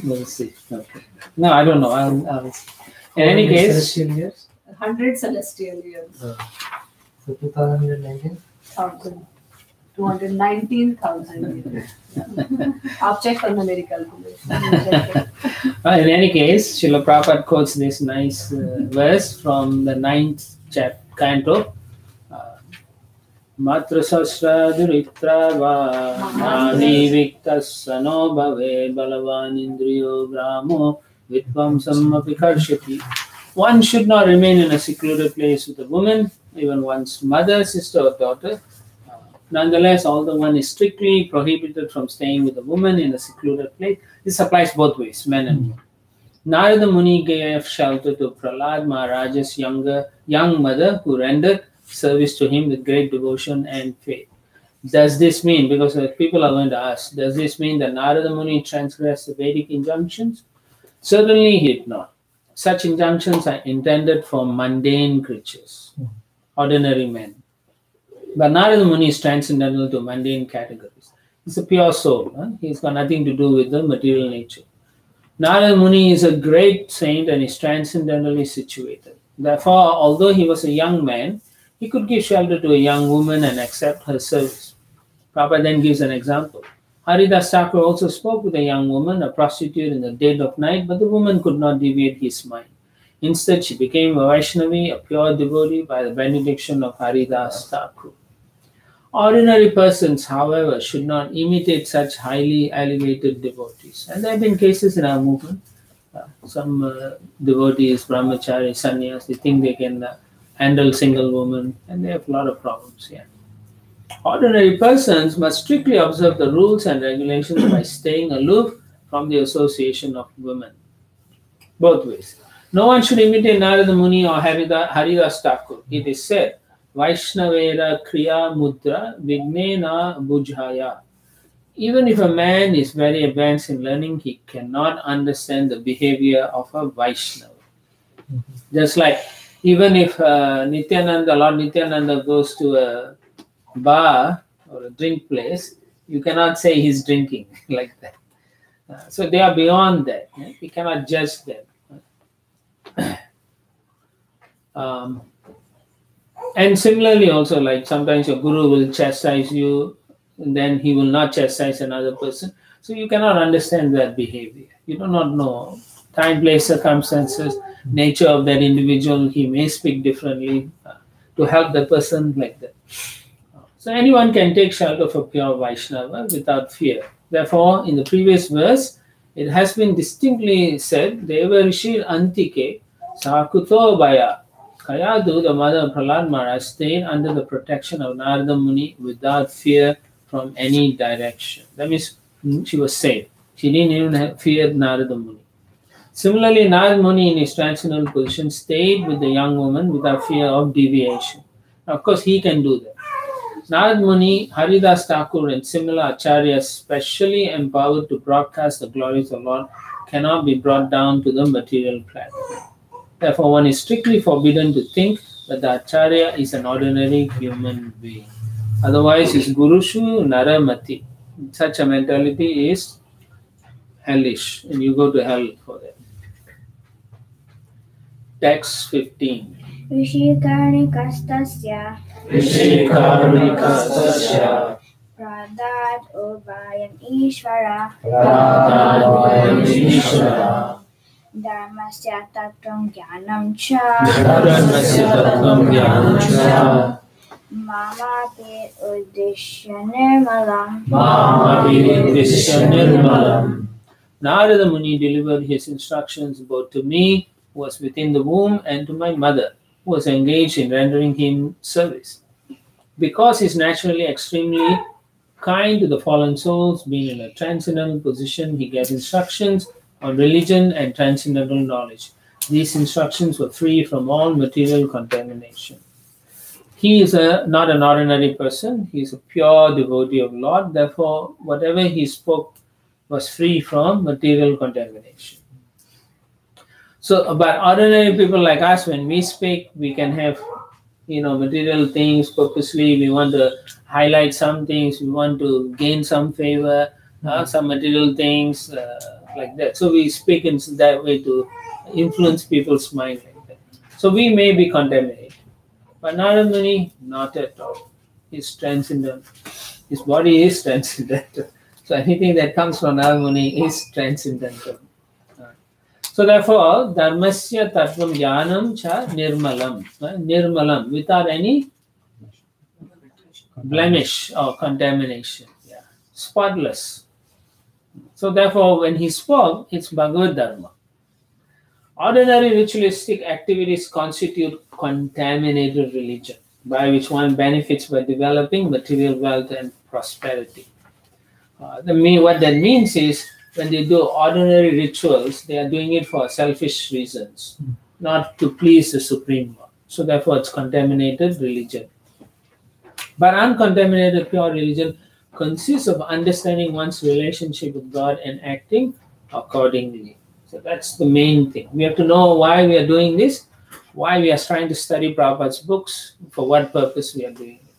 We'll see. Okay. No, I don't know. I'll in any case, 100 celestial years. So 2019. 219,000 years. आप check करना मेरी calculation. in any case, Srila Prabhupada quotes this nice verse from the 9th canto. Matra sasra duritra va nani viktas sano bhave balavan indriyo brahmo vidvamsam api karshati. One should not remain in a secluded place with a woman, even one's mother, sister or daughter. Nonetheless, although one is strictly prohibited from staying with a woman in a secluded place, this applies both ways, men and women. Narada Muni gave shelter to Prahlad Maharaj's young mother, who rendered service to him with great devotion and faith. Does this mean, because people are going to ask, does this mean that Narada Muni transgressed the Vedic injunctions? Certainly he did not. Such injunctions are intended for mundane creatures, ordinary men. But Narada Muni is transcendental to mundane categories. He's a pure soul. He's got nothing to do with the material nature. Narada Muni is a great saint and is transcendentally situated. Therefore, although he was a young man, he could give shelter to a young woman and accept her service. Prabhupada then gives an example. Haridas Thakur also spoke with a young woman, a prostitute, in the dead of night, but the woman could not deviate his mind. Instead, she became a Vaishnavi, a pure devotee, by the benediction of Haridas Thakur. Ordinary persons, however, should not imitate such highly elevated devotees. And there have been cases in our movement. Some devotees, brahmachari, sannyas, they think they can handle single women, and they have a lot of problems here. Ordinary persons must strictly observe the rules and regulations by staying aloof from the association of women. Both ways. No one should imitate Narada Muni or Haridas Thakur. It is said, Vaishnavera Kriya Mudra Vignena Bujhaya. Even if a man is very advanced in learning, he cannot understand the behavior of a Vaishnava. Just like even if Nityananda, Lord Nityananda goes to a bar or a drink place, you cannot say he's drinking like that. So they are beyond that. We cannot judge them. And similarly also, like sometimes your guru will chastise you, and then he will not chastise another person. So you cannot understand that behavior. You do not know time, place, circumstances, nature of that individual. He may speak differently to help the person like that. So anyone can take shelter of a pure Vaishnava without fear. Therefore, in the previous verse, it has been distinctly said, Deva Rishir Antike Sakuto Baya. Kayadu, the mother of Prahlad Maharaj, stayed under the protection of Narada Muni without fear from any direction. That means she was safe. She didn't even fear Narada Muni. Similarly, Narada Muni in his transcendental position stayed with the young woman without fear of deviation. Now, of course, he can do that. Narada Muni, Haridas Thakur, and similar acharyas specially empowered to broadcast the glories of Lord cannot be brought down to the material platform. Therefore, one is strictly forbidden to think that the acharya is an ordinary human being. Otherwise, is Gurushu Naramati. Such a mentality is hellish, and you go to hell for that. Text 15. Rishikarnikastasya Rishikarnikastasya Pradat Urvayam Ishvara Pradadvayam Ishvara Dharmasya Tattvam Jnanam Cha Dharmasya Tattvam Jnanam Cha Mamapi Uddishya Nirmalam Mamapi Uddishya Nirmalam. Narada Muni delivered his instructions both to me, who was within the womb, and to my mother, who was engaged in rendering him service. Because he is naturally extremely kind to the fallen souls, being in a transcendental position, he gave instructions on religion and transcendental knowledge. These instructions were free from all material contamination. He is not an ordinary person. He is a pure devotee of Lord. Therefore, whatever he spoke was free from material contamination. So, but ordinary people like us, when we speak, we can have, material things purposely. We want to highlight some things. We want to gain some favor, some material things like that. So we speak in that way to influence people's mind like that. So we may be contaminated. But Narada Muni, not at all. He's transcendental. His body is transcendental. So anything that comes from Narada Muni is transcendental. So therefore, Dharmasya Tattvam Jnanam Cha Nirmalam. Nirmalam, without any blemish or contamination. Yeah. Spotless. So therefore, when he spoke, it's Bhagavad Dharma. Ordinary ritualistic activities constitute contaminated religion, by which one benefits by developing material wealth and prosperity. What that means is, when they do ordinary rituals, they are doing it for selfish reasons, not to please the Supreme Lord. So therefore, it's contaminated religion. But uncontaminated pure religion consists of understanding one's relationship with God and acting accordingly. So that's the main thing. We have to know why we are doing this, why we are trying to study Prabhupada's books, for what purpose we are doing it.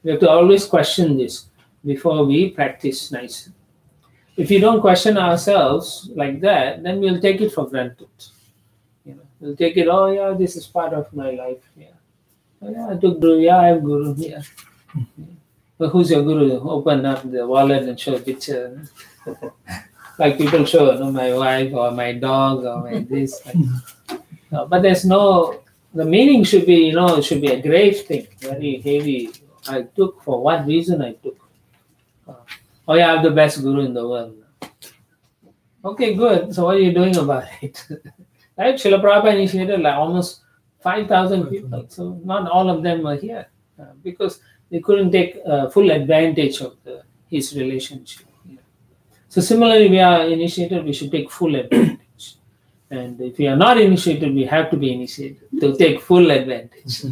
We have to always question this before we practice nicely. If you don't question ourselves like that, then we'll take it for granted. We'll take it, oh yeah, this is part of my life. Yeah, oh, yeah, I took Guru. Yeah, I have Guru. Yeah. But who's your Guru? Open up the wallet and show a picture. Like people show, my wife or my dog or my this. No, but there's no. The meaning should be, it should be a grave thing, very heavy. I took, for what reason I took. Oh, yeah, I have the best Guru in the world. Okay, good. So what are you doing about it? Right? Srila Prabhupada initiated like almost 5,000 people. So not all of them were here. Because they couldn't take full advantage of his relationship. So similarly, we are initiated, we should take full advantage. And if we are not initiated, we have to be initiated to take full advantage.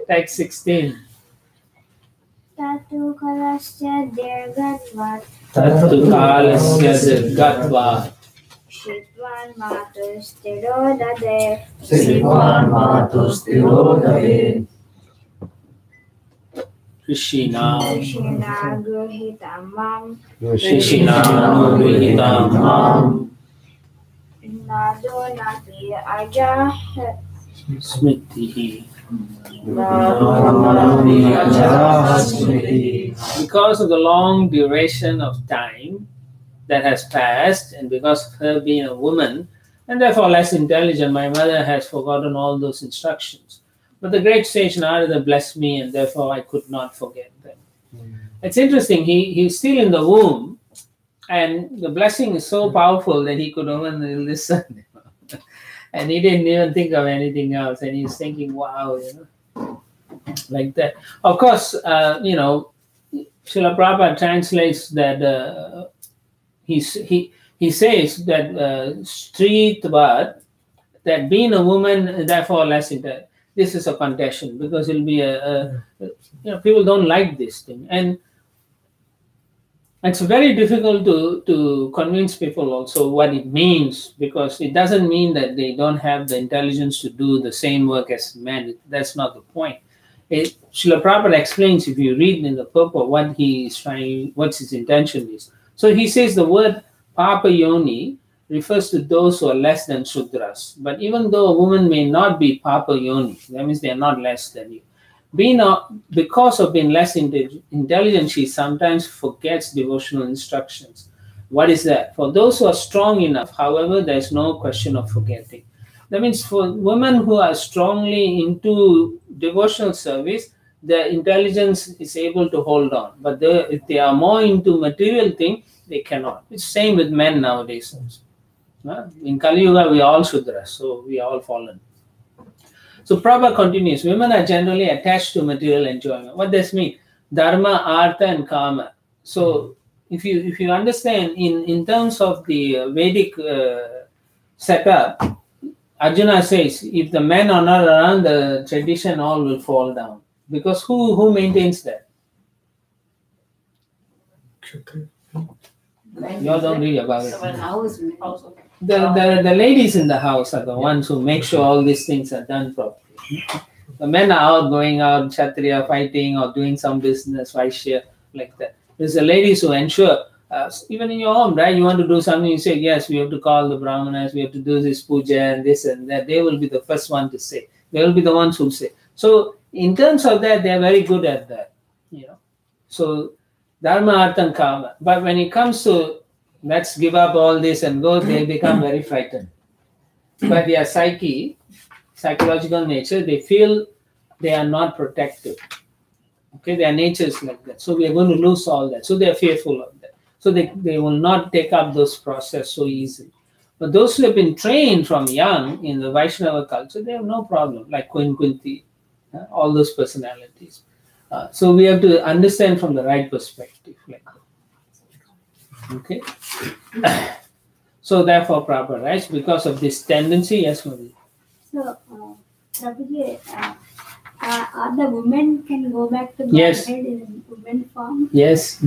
Text 16. Tatu kalasya dirgatvat Tatu kalasya dirgatvat Shitvan matus tirodade Sriman Matus Tirodave Krishna Krishna gruhitamam Krishna Nubrihitam Mam Nado napi aja Smritihi. Namami Ajara Smriti. Because of the long duration of time that has passed, and because of her being a woman, and therefore less intelligent, my mother has forgotten all those instructions. But the great sage Narada blessed me, and therefore I could not forget them. It's interesting, he's still in the womb, and the blessing is so powerful that he could even listen. And he didn't even think of anything else, and he's thinking, wow, like that. Of course, Srila Prabhupada translates that he says that Stritvat, that being a woman, therefore less intelligent. This is a contention because it'll be people don't like this thing, and it's very difficult to convince people also what it means, because it doesn't mean that they don't have the intelligence to do the same work as men. That's not the point. Srila Prabhupada explains, if you read in the purport, what he is trying, what his intention is. So he says the word Papa Yoni refers to those who are less than Sudras. But even though a woman may not be Papa Yoni, that means they are not less than you. Because of being less intelligent, she sometimes forgets devotional instructions. What is that? For those who are strong enough, however, there is no question of forgetting. That means for women who are strongly into devotional service, their intelligence is able to hold on. But if they are more into material thing, they cannot. It's the same with men nowadays. In Kali Yuga, we are all Shudras, so we are all fallen. So Prabhupada continues, women are generally attached to material enjoyment. What does this mean? Dharma, Artha and Kama. So if you understand in terms of the Vedic setup, Arjuna says, if the men are not around, the tradition all will fall down. Because who maintains that? You all don't read about it. The ladies in the house are the ones who make sure all these things are done properly. The men are out going out, Kshatriya, fighting or doing some business, Vaishya, like that. There's the ladies who ensure, even in your home, right? You want to do something, you say, yes, we have to call the Brahmanas, we have to do this puja and this and that. They will be the first one to say. They will be the ones who say. So in terms of that, they are very good at that. So Dharma, Artha and Kama. But when it comes to let's give up all this and go, they become very frightened. But their psychological nature, they feel they are not protected. Okay, their nature is like that. So we are going to lose all that. So they are fearful of that. So they will not take up those process so easily. But those who have been trained from young in the Vaishnava culture, they have no problem, like Queen Kunti, all those personalities. So we have to understand from the right perspective. Like that. Okay. So therefore, Prabhupada writes, because of this tendency, yes, Madhu. So, Prabhuji, are the women can go back to Yes. Godhead in women form? Yes.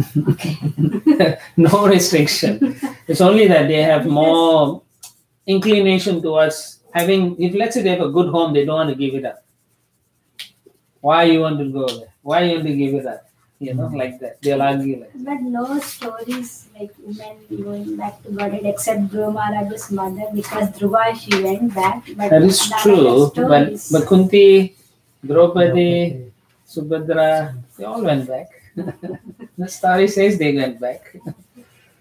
No restriction. It's only that they have more inclination towards having, if let's say they have a good home, they don't want to give it up. Why you want to go there? Why you want to give it up? Like that. They'll argue like that. But no stories like women going back to Godhead except Dhruva Maharaj's mother, because Dhruva, she went back. But That is none of true. the But stories. Kunti, Draupadi, Subhadra, they all went back. The story says they went back.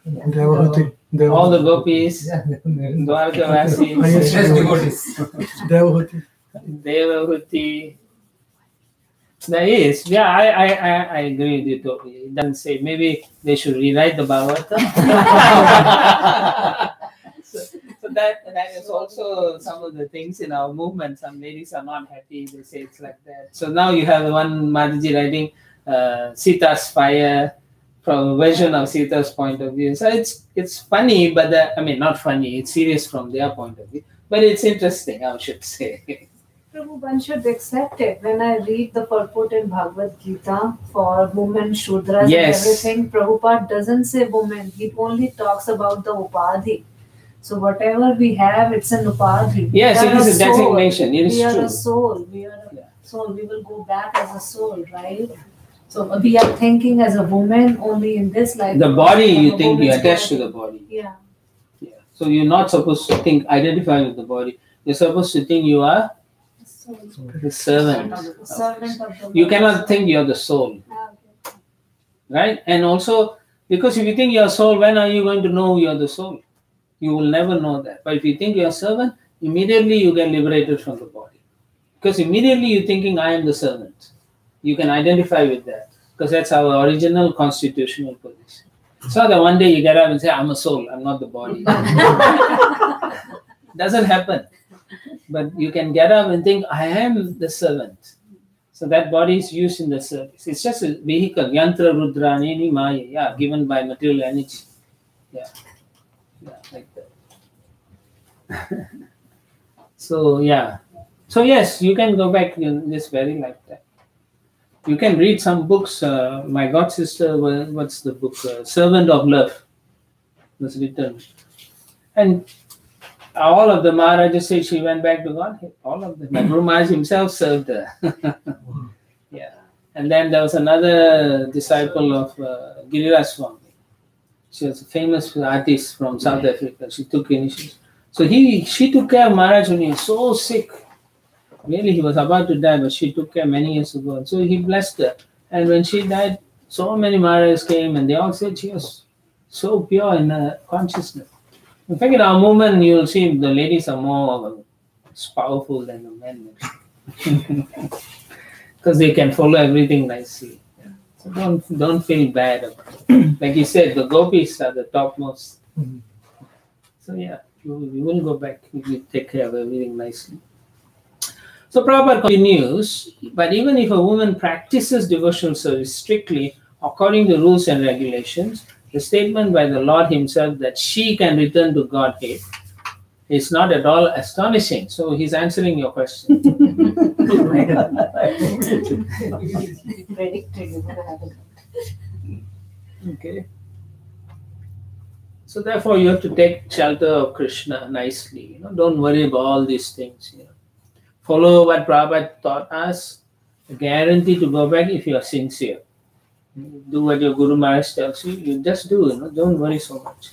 Devahati. All the gopis, Dwarkavasi, Devahati. Devahuti. There is. Yeah, I agree with you totally. It doesn't say, maybe they should rewrite the Bhagavatam. So So that is also some of the things in our movement. Some ladies are not happy. They say it's like that. So now you have one Mataji writing Sita's fire from a version of Sita's point of view. So it's funny, but not funny. It's serious from their point of view. But it's interesting, I should say. Prabhu, one should accept it. When I read the purport in Bhagavad Gita for women, Shudras Yes. and everything, Prabhupada doesn't say women. He only talks about the upadhi. So whatever we have, it's an upadhi. Yes, We it are is a soul. designation. It is We are true. a soul. We are a Yeah. soul. We will go back as a soul, right? So we are thinking as a woman only in this life. The body, you A think you woman's attach to body. the body. Yeah. Yeah. So you're not supposed to identify with the body. You're supposed to think you are Soul. the servant. Servant of the You Lord. cannot think you're the soul, Ah, okay. right? And also, because if you think you're soul, when are you going to know you're the soul? You will never know that. But if you think you're a servant, immediately you get liberated from the body. Because immediately you're thinking, I am the servant. You can identify with that. Because that's our original constitutional position. So that one day you get up and say, I'm a soul, I'm not the body. Doesn't happen. But you can get up and think, I am the servant. So that body is used in the service. It's just a vehicle. Yantra Rudra Nini Maya. Yeah, given by material energy. Yeah. Yeah, like that. So, yeah. So, yes, you can go back in this very lifetime. You can read some books. My god sister, what's the book? Servant of Love was written. And all of the Maharajas say she went back to God. All of them. Guru Maharaj himself served her. Yeah. And then there was another disciple of Giriraj Swami. She was a famous artist from South Africa. She took initiative. So she took care of Maharaj when he was so sick. Really, he was about to die, but she took care many years ago. And so he blessed her. And when she died, so many Maharajas came and they all said she was so pure in her consciousness. In fact, in our movement, you'll see the ladies are more powerful than the men. Because they can follow everything nicely. Yeah. So don't feel bad about it. Like you said, the gopis are the topmost. So yeah, you will go back if you take care of everything nicely. So Prabhupada continues, but even if a woman practices devotional service strictly according to rules and regulations, the statement by the Lord himself that she can return to Godhead is not at all astonishing. So he's answering your question. He predicted you would have it. Okay. So therefore you have to take shelter of Krishna nicely. Don't worry about all these things. Follow what Prabhupada taught us. A guarantee to go back if you are sincere. Do what your Guru Maharaj tells you. You just do. Don't worry so much.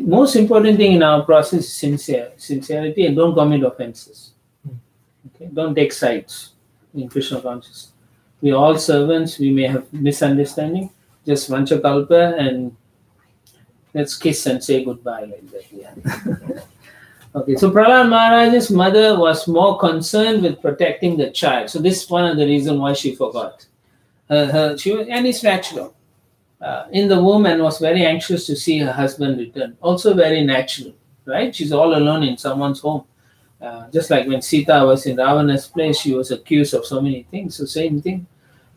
Most important thing in our process is sincerity, and don't commit offenses. Okay? Don't take sides in Krishna consciousness. We are all servants. We may have misunderstanding. Just vancha kalpa and let's kiss and say goodbye like that. Yeah. Okay, so Prahlad Maharaj's mother was more concerned with protecting the child. So this is one of the reasons why she forgot. And it's natural. In the woman was very anxious to see her husband return. Also very natural, right? She's all alone in someone's home. Just like when Sita was in Ravana's place, she was accused of so many things. So same thing.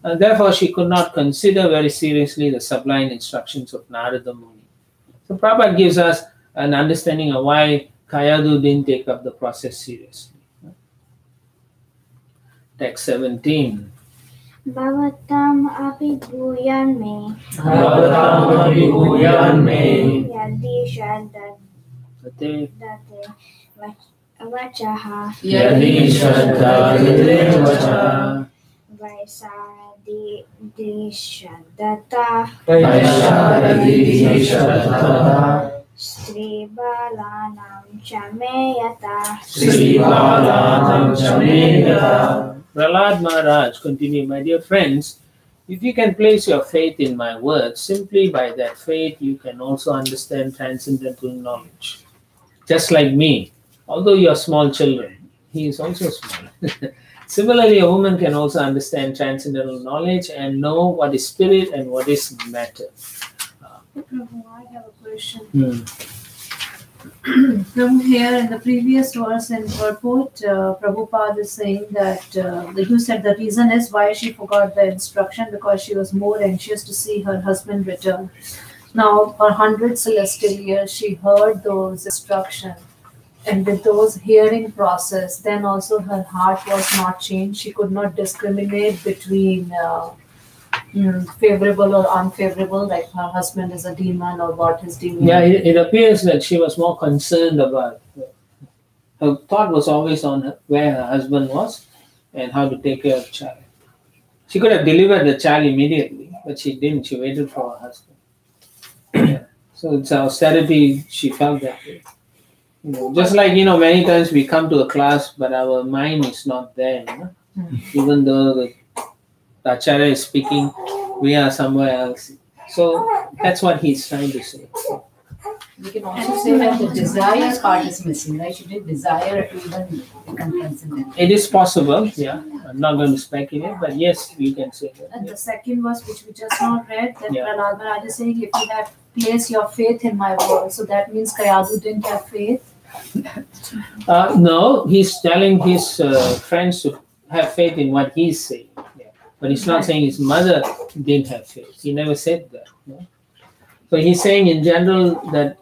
Therefore, she could not consider very seriously the sublime instructions of Narada Muni. So Prabhupada gives us an understanding of why Kayadu didn't take up the process seriously. Text 17. Bhagavatam api bhuyan me Bhagavatam abhibhuyan me yadi shraddhate Sate. vachaha yadi shraddhate vacha vaisaradi shraddhata vaisharadi shraddhata Sri Balanam Chameyata Sri Balanam Chameyata. Prahlad Maharaj continued, my dear friends, if you can place your faith in my words, simply by that faith you can also understand transcendental knowledge. Just like me, although you are small children, he is also small. Similarly, a woman can also understand transcendental knowledge and know what is spirit and what is matter. Prabhu, I have a question. From here in the previous verse in purport, Prabhupada is saying that you said the reason is why she forgot the instruction because she was more anxious to see her husband return. Now, for 100 celestial years, she heard those instructions. And with those hearing process, then also her heart was not changed. She could not discriminate between favorable or unfavorable, like her husband is a demon or what his demon. Yeah, it appears that she was more concerned about. Her thought was always on where her husband was and how to take care of the child. She could have delivered the child immediately, but she didn't. She waited for her husband. Yeah. So it's austerity. She felt that way. Just like, many times we come to a class, but our mind is not there. Even though the Acharya is speaking, we are somewhere else. So that's what he's trying to say. We can also say that the desire part is missing, right? She didn't desire to even become transcendental. It is possible, yeah. I'm not going to speculate, but yes, you can say that. And Yeah. the second verse, which we just now read, that Yeah. Prahlad Maharaj is saying, if you have placed your faith in my word, so that means Kayadu didn't have faith. No, he's telling his friends to have faith in what he's saying. Yeah. But he's not saying his mother didn't have faith. He never said that. No? So he's saying in general that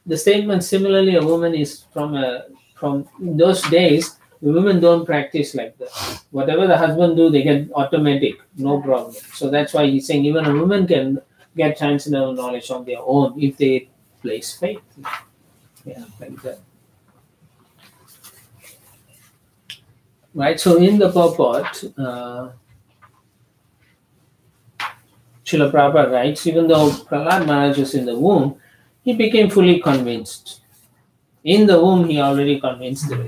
the statement similarly a woman is from those days, the women don't practice like that. Whatever the husband do, they get automatic, no problem. So that's why he's saying even a woman can get transcendental knowledge on their own if they place faith. Yeah, like that. Right, so in the purport, Srila Prabhupada writes, even though Prahlad Maharaj was in the womb, he became fully convinced. In the womb, he already convinced her.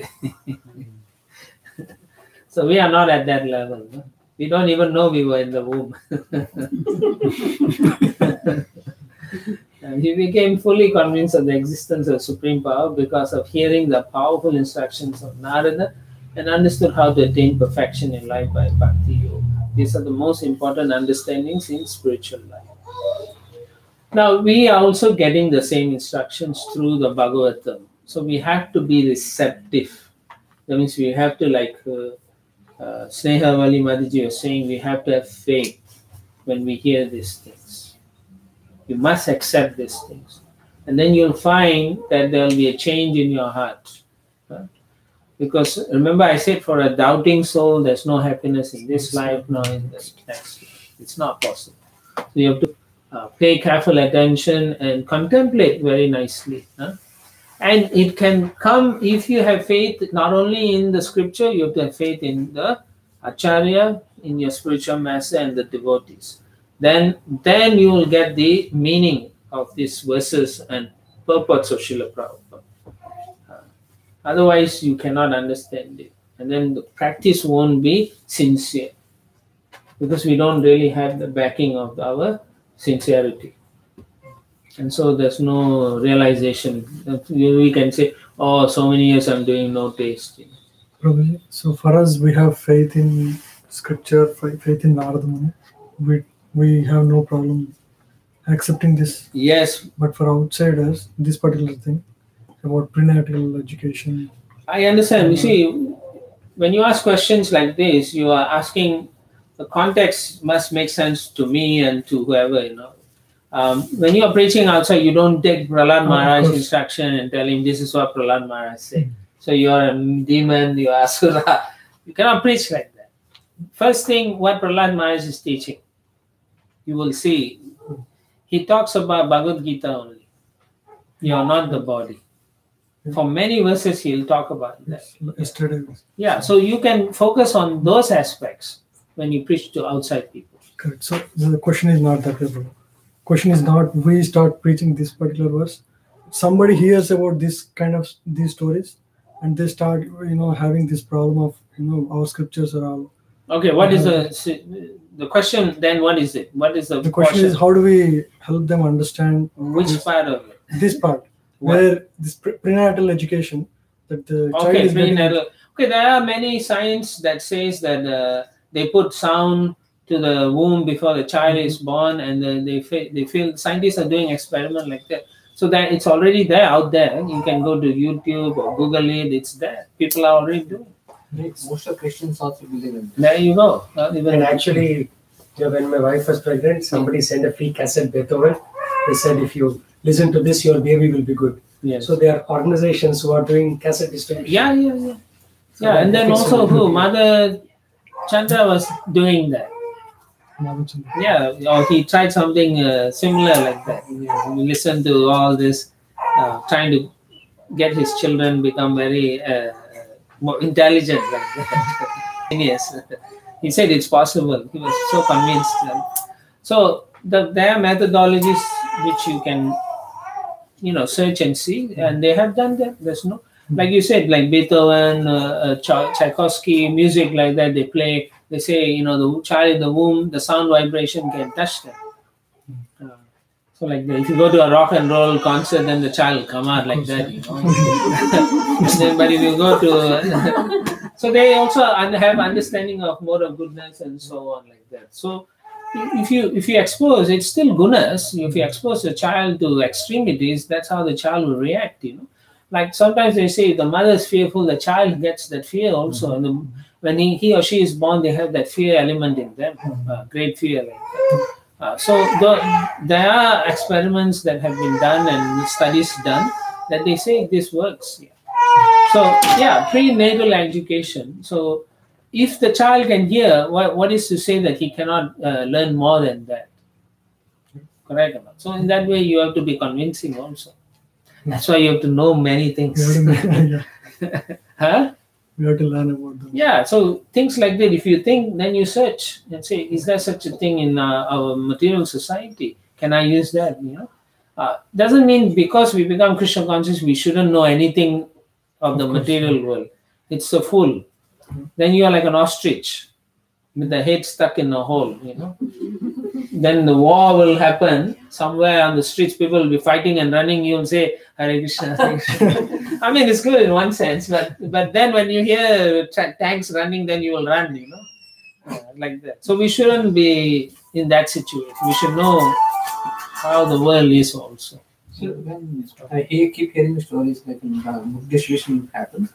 So we are not at that level. No? We don't even know we were in the womb. And he became fully convinced of the existence of Supreme Power because of hearing the powerful instructions of Narada and understood how to attain perfection in life by Bhakti Yoga. These are the most important understandings in spiritual life. Now, we are also getting the same instructions through the Bhagavatam. So we have to be receptive. That means we have to, like Sneha Vali Madhiji was saying, we have to have faith when we hear these things. You must accept these things. And then you'll find that there will be a change in your heart. Because remember I said for a doubting soul, there's no happiness in this life nor in the next life. It's not possible. So you have to pay careful attention and contemplate very nicely. And it can come if you have faith not only in the scripture, you have to have faith in the Acharya, in your spiritual master and the devotees. Then you will get the meaning of these verses and purports of Srila Prabhupada. Otherwise, you cannot understand it. And then the practice won't be sincere. Because we don't really have the backing of our sincerity. And so there's no realization. We can say, oh, so many years I'm doing no tasting. Prabhuji, so for us, we have faith in scripture, faith in Narada Muni. We have no problem accepting this. Yes. But for outsiders, this particular thing about prenatal education. I understand. You see, when you ask questions like this, you are asking, the context must make sense to me and to whoever, when you are preaching outside, you don't take Prahlad Maharaj's instruction and tell him this is what Prahlad Maharaj said. So you are a demon, you are Asura. You cannot preach like that. First thing, what Prahlad Maharaj is teaching, you will see, he talks about Bhagavad Gita only. You are not the body. For many verses, he'll talk about that. Yesterday. Yeah, so you can focus on those aspects when you preach to outside people. Correct. So the question is not that way, bro. Question is not we start preaching this particular verse. Somebody hears about this kind of these stories, and they start, having this problem of, our scriptures are all. Okay, what is the question? Then what is it? What is the question? Is how do we help them understand which part of it? This part. Where this prenatal education that the child is prenatal. Okay, there are many science that says that they put sound to the womb before the child is born, and they feel scientists are doing experiment like that. So that it's already there out there. You can go to YouTube or Google it. It's there. People are already doing. Most of Christians also believe in this. There you go. And actually, when my wife was pregnant, somebody sent a free cassette Beethoven. They said, if you listen to this, your baby will be good. Yes. So there are organizations who are doing cassette distribution. Yeah. So Yeah, and then it's also so- Mother Chandra was doing that. Yeah, or he tried something similar like that. He listened to all this, trying to get his children become very more intelligent like that. Yes, he said it's possible. He was so convinced. So there are methodologies which you can, search and see, and they have done that. There's no, like you said, like Beethoven, Tchaikovsky, music like that. They play. They say, the child in the womb, the sound vibration can touch them. So like if you go to a rock and roll concert, then the child will come out like that. But if you go to, so they also have understanding of mode of goodness and so on like that. So if you expose, it's still goodness. If you expose a child to extremities, that's how the child will react. Like sometimes they say the mother is fearful, the child gets that fear also. And when he or she is born, they have that fear element in them, great fear like that. So there are experiments that have been done and studies done that they say this works. So prenatal education. So if the child can hear, what is to say that he cannot learn more than that? Correct or not? So in that way, you have to be convincing also. That's why you have to know many things. Huh? We have to learn about them. Yeah, so things like that, if you think, then you search and say, is there such a thing in our material society? Can I use that? Doesn't mean because we become Krishna conscious, we shouldn't know anything of the material world. It's a fool. Then you are like an ostrich with the head stuck in a hole, Then the war will happen somewhere on the streets. People will be fighting and running. You will say, Hare Krishna, Hare Krishna. I mean, it's good in one sense, but then when you hear tanks running, then you will run, like that. So we shouldn't be in that situation. We should know how the world is also. So when I keep hearing stories like when book distribution happens,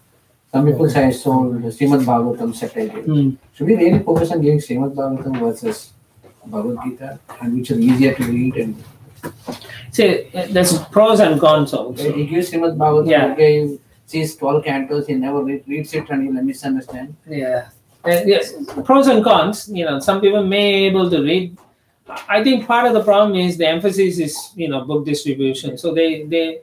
some people say I sold Srimad Bhagavatam separately. Should we really focus on giving Srimad Bhagavatam versus Bhagavad Gita, and which is easier to read? And see, there's pros and cons also. he gives Srimad Bhagavatam, okay, he sees 12 cantos, he never reads it and he'll misunderstand. Yeah. Yes, pros and cons. Some people may be able to read. I think part of the problem is the emphasis is, book distribution. So they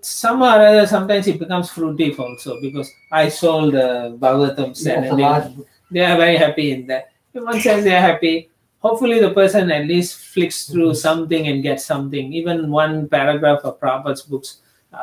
somehow or other, sometimes it becomes fruitive also because I sold the Bhagavatam set and they are very happy in that. In one sense, they are happy. Hopefully, the person at least flicks through something and gets something. Even one paragraph of Prabhupada's books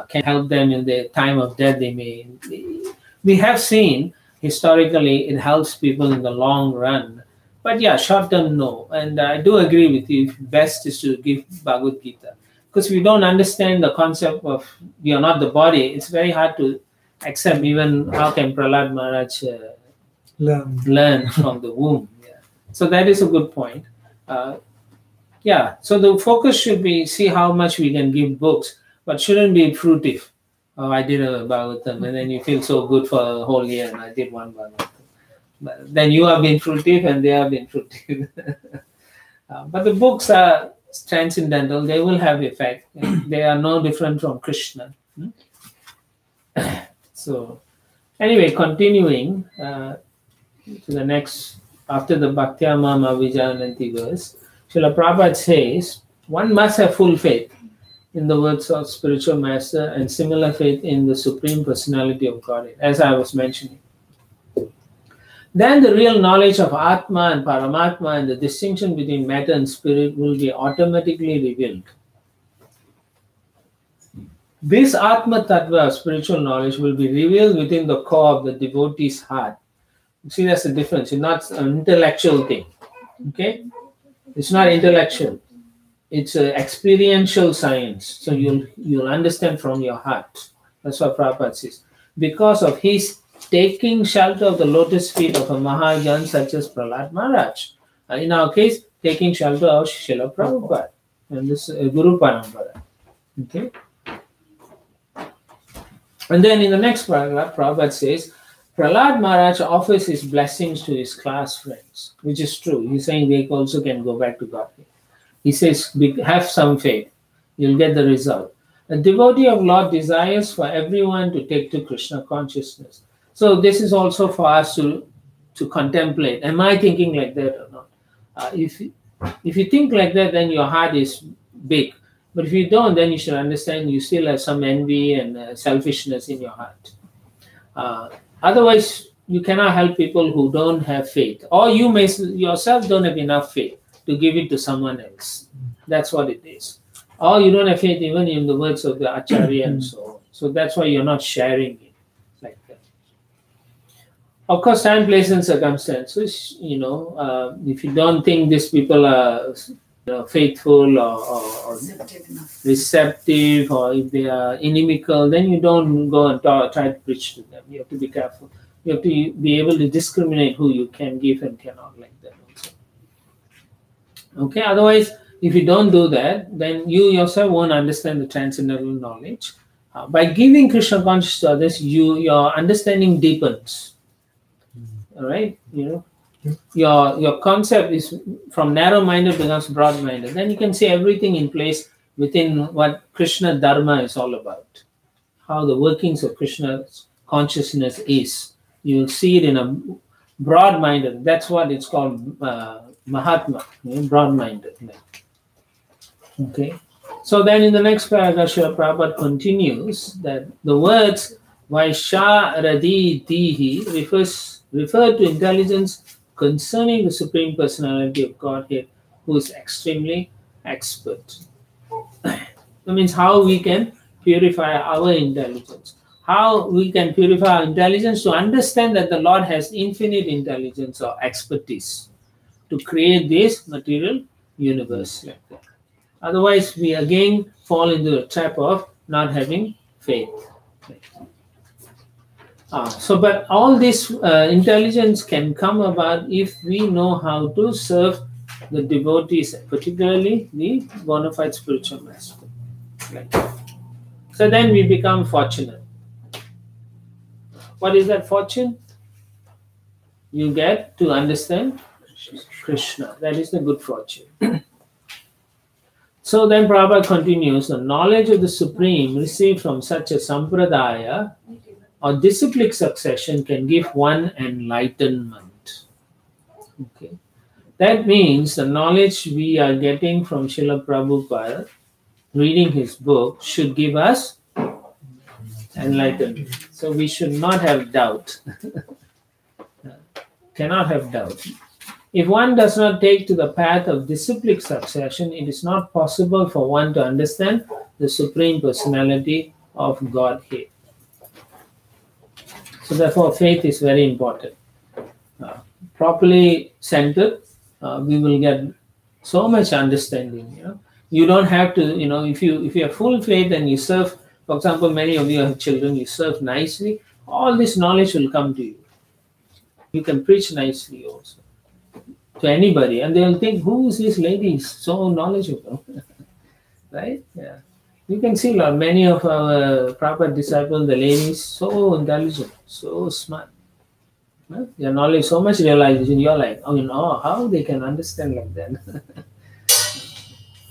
can help them in the time of death. We have seen historically it helps people in the long run. But short term, no. And I do agree with you. Best is to give Bhagavad Gita. Because we don't understand the concept of we are not the body. It's very hard to accept even how can Prahlad Maharaj learn from the womb. So that is a good point. So the focus should be see how much we can give books, but shouldn't be fruitive. Oh, I did a Bhagavatam, and then you feel so good for a whole year, and I did one Bhagavatam. But then you have been fruitive, and they have been fruitive. But the books are transcendental; they will have effect. They are no different from Krishna. So, anyway, continuing to the next. After the Bhaktyamam Avijananti verse, Srila Prabhupada says, one must have full faith in the words of spiritual master and similar faith in the Supreme Personality of Godhead, as I was mentioning. Then the real knowledge of Atma and Paramatma and the distinction between matter and spirit will be automatically revealed. This Atma Tattva, spiritual knowledge, will be revealed within the core of the devotee's heart. See, that's the difference. It's not an intellectual thing. Okay? It's not intellectual. It's an experiential science. So you'll understand from your heart. That's what Prabhupada says. Because of his taking shelter of the lotus feet of a Mahajan such as Prahlad Maharaj. In our case, taking shelter of Srila Prabhupada and this Guru Parampara. Okay. And then in the next paragraph, Prabhupada says, Prahlad Maharaj offers his blessings to his class friends, which is true. He's saying they also can go back to Godhead. He says, have some faith. You'll get the result. A devotee of Lord desires for everyone to take to Krishna consciousness. So this is also for us to contemplate. Am I thinking like that or not? If you think like that, then your heart is big. But if you don't, then you should understand you still have some envy and selfishness in your heart. Otherwise, you cannot help people who don't have faith. Or you may yourself don't have enough faith to give it to someone else. That's what it is. Or you don't have faith even in the words of the Acharya and so on. So that's why you're not sharing it like that. Of course, time, place, and circumstances, if you don't think these people are faithful or receptive, or if they are inimical, then you don't go and try to preach to them. You have to be careful. You have to be able to discriminate who you can give and cannot, like that also. Okay, otherwise, if you don't do that, then you yourself won't understand the transcendental knowledge. By giving Krishna consciousness to others, your understanding deepens. All right, your concept is from narrow-minded becomes broad-minded. Then you can see everything in place within what Krishna Dharma is all about. How the workings of Krishna's consciousness is. You'll see it in a broad-minded. That's what it's called, Mahatma, broad-minded. Okay. So then in the next paragraph, Srila Prabhupada continues that the words Vaisharadi refer to intelligence concerning the Supreme Personality of Godhead, who is extremely expert. That means how we can purify our intelligence. How we can purify our intelligence to understand that the Lord has infinite intelligence or expertise to create this material universe like that. Otherwise, we again fall into the trap of not having faith. But all this intelligence can come about if we know how to serve the devotees, particularly the bona fide spiritual master. Like that. So then we become fortunate. What is that fortune? You get to understand Krishna. That is the good fortune. So then Prabhupada continues, the knowledge of the Supreme received from such a sampradaya or disciplic succession can give one enlightenment. Okay. That means the knowledge we are getting from Srila Prabhupada, reading his book, should give us enlightenment. So we should not have doubt. Cannot have doubt. If one does not take to the path of disciplic succession, it is not possible for one to understand the Supreme Personality of Godhead. So therefore, faith is very important. Properly centered, we will get so much understanding. You don't have to, if you have full faith and you serve, for example, many of you have children, you serve nicely, all this knowledge will come to you. You can preach nicely also to anybody, and they'll think, who is this lady? So knowledgeable. Right? Yeah. You can see many of our proper disciples, the ladies, so intelligent, so smart. Their knowledge, so much realization, you're like, how they can understand like that.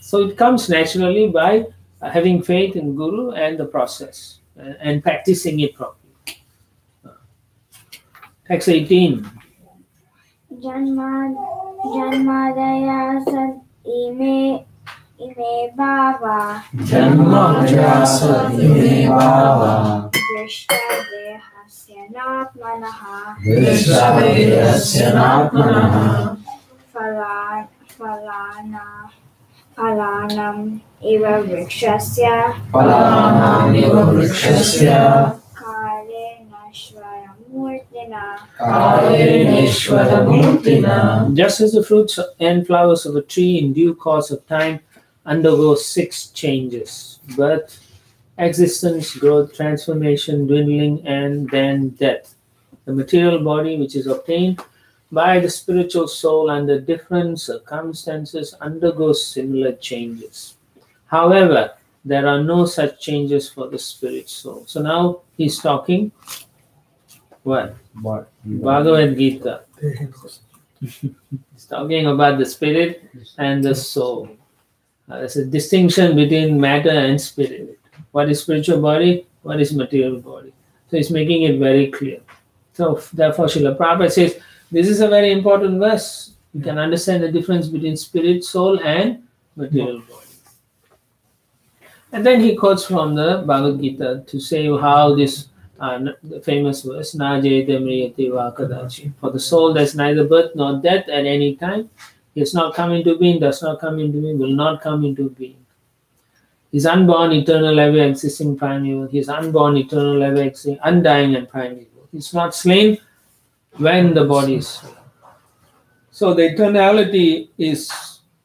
So it comes naturally by having faith in Guru and the process and practicing it properly. Text 18. Janmadaya sad ime bhava Janmadaya sad ime bhava Vishtadehasya natmanaha Vishtadehasya natmanaha Phalanam iva vrikshasya Just as the fruits and flowers of a tree in due course of time undergo 6 changes: birth, existence, growth, transformation, dwindling, and then death. The material body, which is obtained by the spiritual soul under different circumstances, undergoes similar changes. However, there are no such changes for the spirit soul. So now he's talking what? Bhagavad Gita. He's talking about the spirit and the soul. There's a distinction between matter and spirit. What is spiritual body? What is material body? So he's making it very clear. So therefore Srila Prabhupada says, this is a very important verse. You can understand the difference between spirit, soul and material body. And then he quotes from the Bhagavad Gita to say how this the famous verse, Na jayate mriyate va kadachi. For the soul there's neither birth nor death at any time. He has not come into being, does not come into being, will not come into being. He is unborn, eternal, ever existing, primeval. He is unborn, eternal, ever existing, undying and primeval. He is not slain when the body is slain. So the eternality is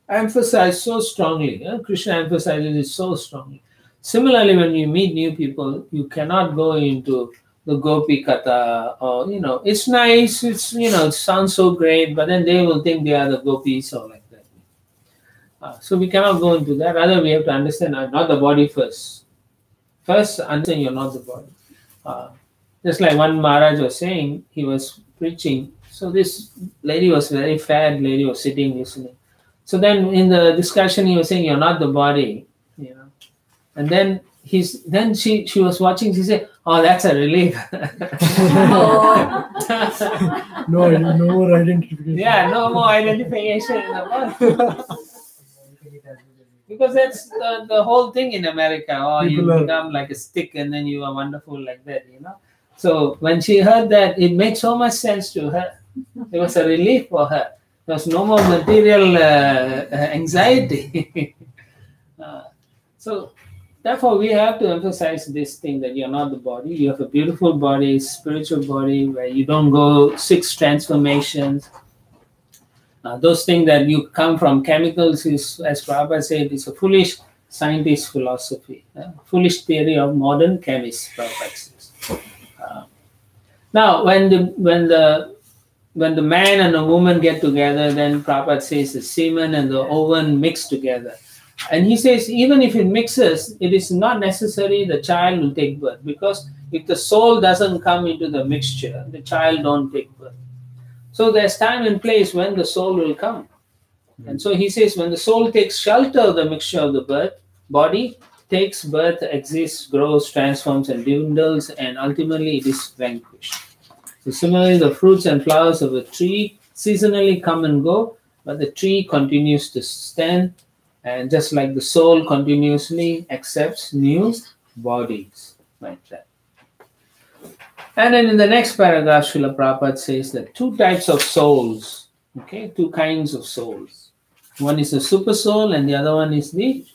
emphasized so strongly. Krishna emphasizes it so strongly. Similarly, when you meet new people, you cannot go into the Gopi Katha or, it's nice, it's, it sounds so great, but then they will think they are the gopis or like that. So we cannot go into that. Rather, we have to understand not the body first. First, understand you're not the body. Just like one Maharaj was saying, he was preaching. So this lady was very fat lady was sitting listening. So then in the discussion, he was saying, you're not the body, And then she was watching, she said, oh, that's a relief. No more identification. Yeah, no more identification in the body. Because that's the whole thing in America. Oh, you become like a stick and then you are wonderful like that, So when she heard that, it made so much sense to her. It was a relief for her. There was no more material anxiety. So therefore, we have to emphasize this thing that you're not the body. You have a beautiful body, spiritual body, where you don't go 6 transformations. Those things that you come from chemicals is, as Prabhupada said, is a foolish scientist philosophy, foolish theory of modern chemists, Prabhupada says. Now, when the man and the woman get together, then Prabhupada says the semen and the ovum mix together. And he says, even if it mixes, it is not necessary the child will take birth, because if the soul doesn't come into the mixture, the child don't take birth. So there's time and place when the soul will come. And so he says, when the soul takes shelter of the mixture of the body, takes birth, exists, grows, transforms, and dwindles, and ultimately it is vanquished. So similarly, the fruits and flowers of a tree seasonally come and go, but the tree continues to stand. And just like the soul continuously accepts new bodies, like that. And then in the next paragraph, Srila Prabhupada says that 2 types of souls, 2 kinds of souls. One is the super soul and the other one is the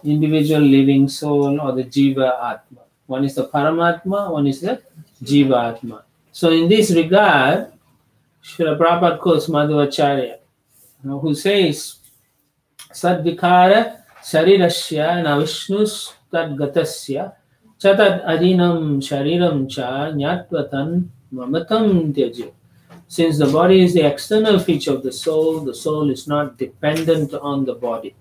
individual living soul or the Jiva Atma. One is the Paramatma, one is the Jiva Atma. So in this regard, Srila Prabhupada quotes Madhvacharya, who says, Sadvikara Sharirasya Navishnus Tadgatasya Chatad Adinam Shariram Cha Nyatwatan Mamatam Tyaja. Since the body is the external feature of the soul is not dependent on the body.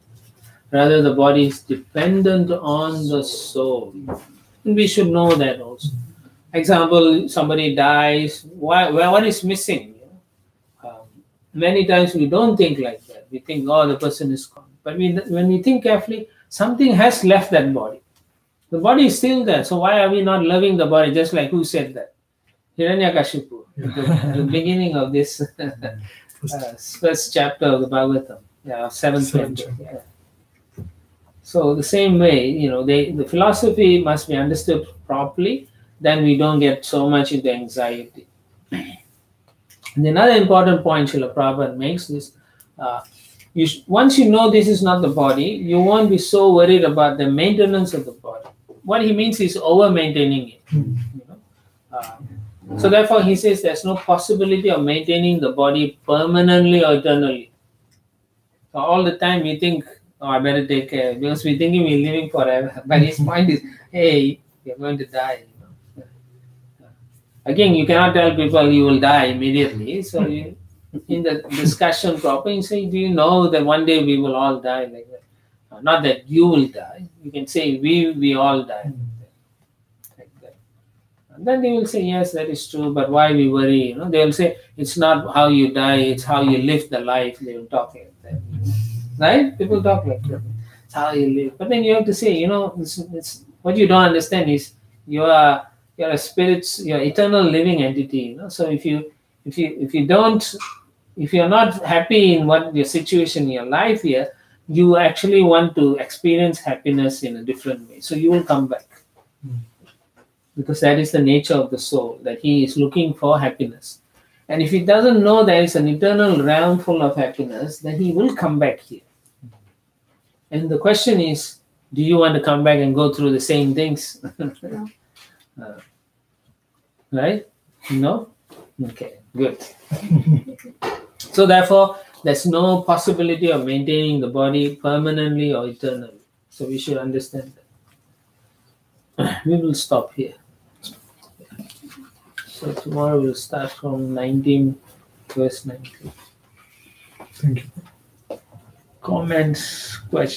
Rather, the body is dependent on the soul. And we should know that also. Example, somebody dies, what is missing? Many times we don't think like that. We think, oh, the person is gone. But when we think carefully, something has left that body. The body is still there. So why are we not loving the body? Just like who said that? Hiranyakashipu, the beginning of this first chapter of the Bhagavatam, 7th chapter. Yeah. So the same way, the philosophy must be understood properly. Then we don't get so much into anxiety. And another important point Srila Prabhupada makes is, once you know this is not the body, you won't be so worried about the maintenance of the body. What he means is over-maintaining it. So therefore he says there's no possibility of maintaining the body permanently or eternally. So all the time we think, oh, I better take care, because we're thinking we're living forever. But his point is, hey, you're going to die. Again, you cannot tell people you will die immediately. So in the discussion proper, you say, do you know that one day we will all die like that? Not that you will die. You can say we all die. Like that. And then they will say, yes, that is true, but why we worry? They will say, it's not how you die, it's how you live the life. They will talk like that. Right? People talk like that. It's how you live. But then you have to say, it's what you don't understand is you're a spirit, you're eternal living entity. So if you're not happy in what your situation in your life here, you actually want to experience happiness in a different way. So you will come back. Because that is the nature of the soul, that he is looking for happiness. And if he doesn't know there is an eternal realm full of happiness, then he will come back here. And the question is, do you want to come back and go through the same things? No. Right? No? Okay, good. So therefore, there's no possibility of maintaining the body permanently or eternally. So we should understand that. We will stop here. So tomorrow we'll start from 19, verse 19. Thank you. Comments, questions?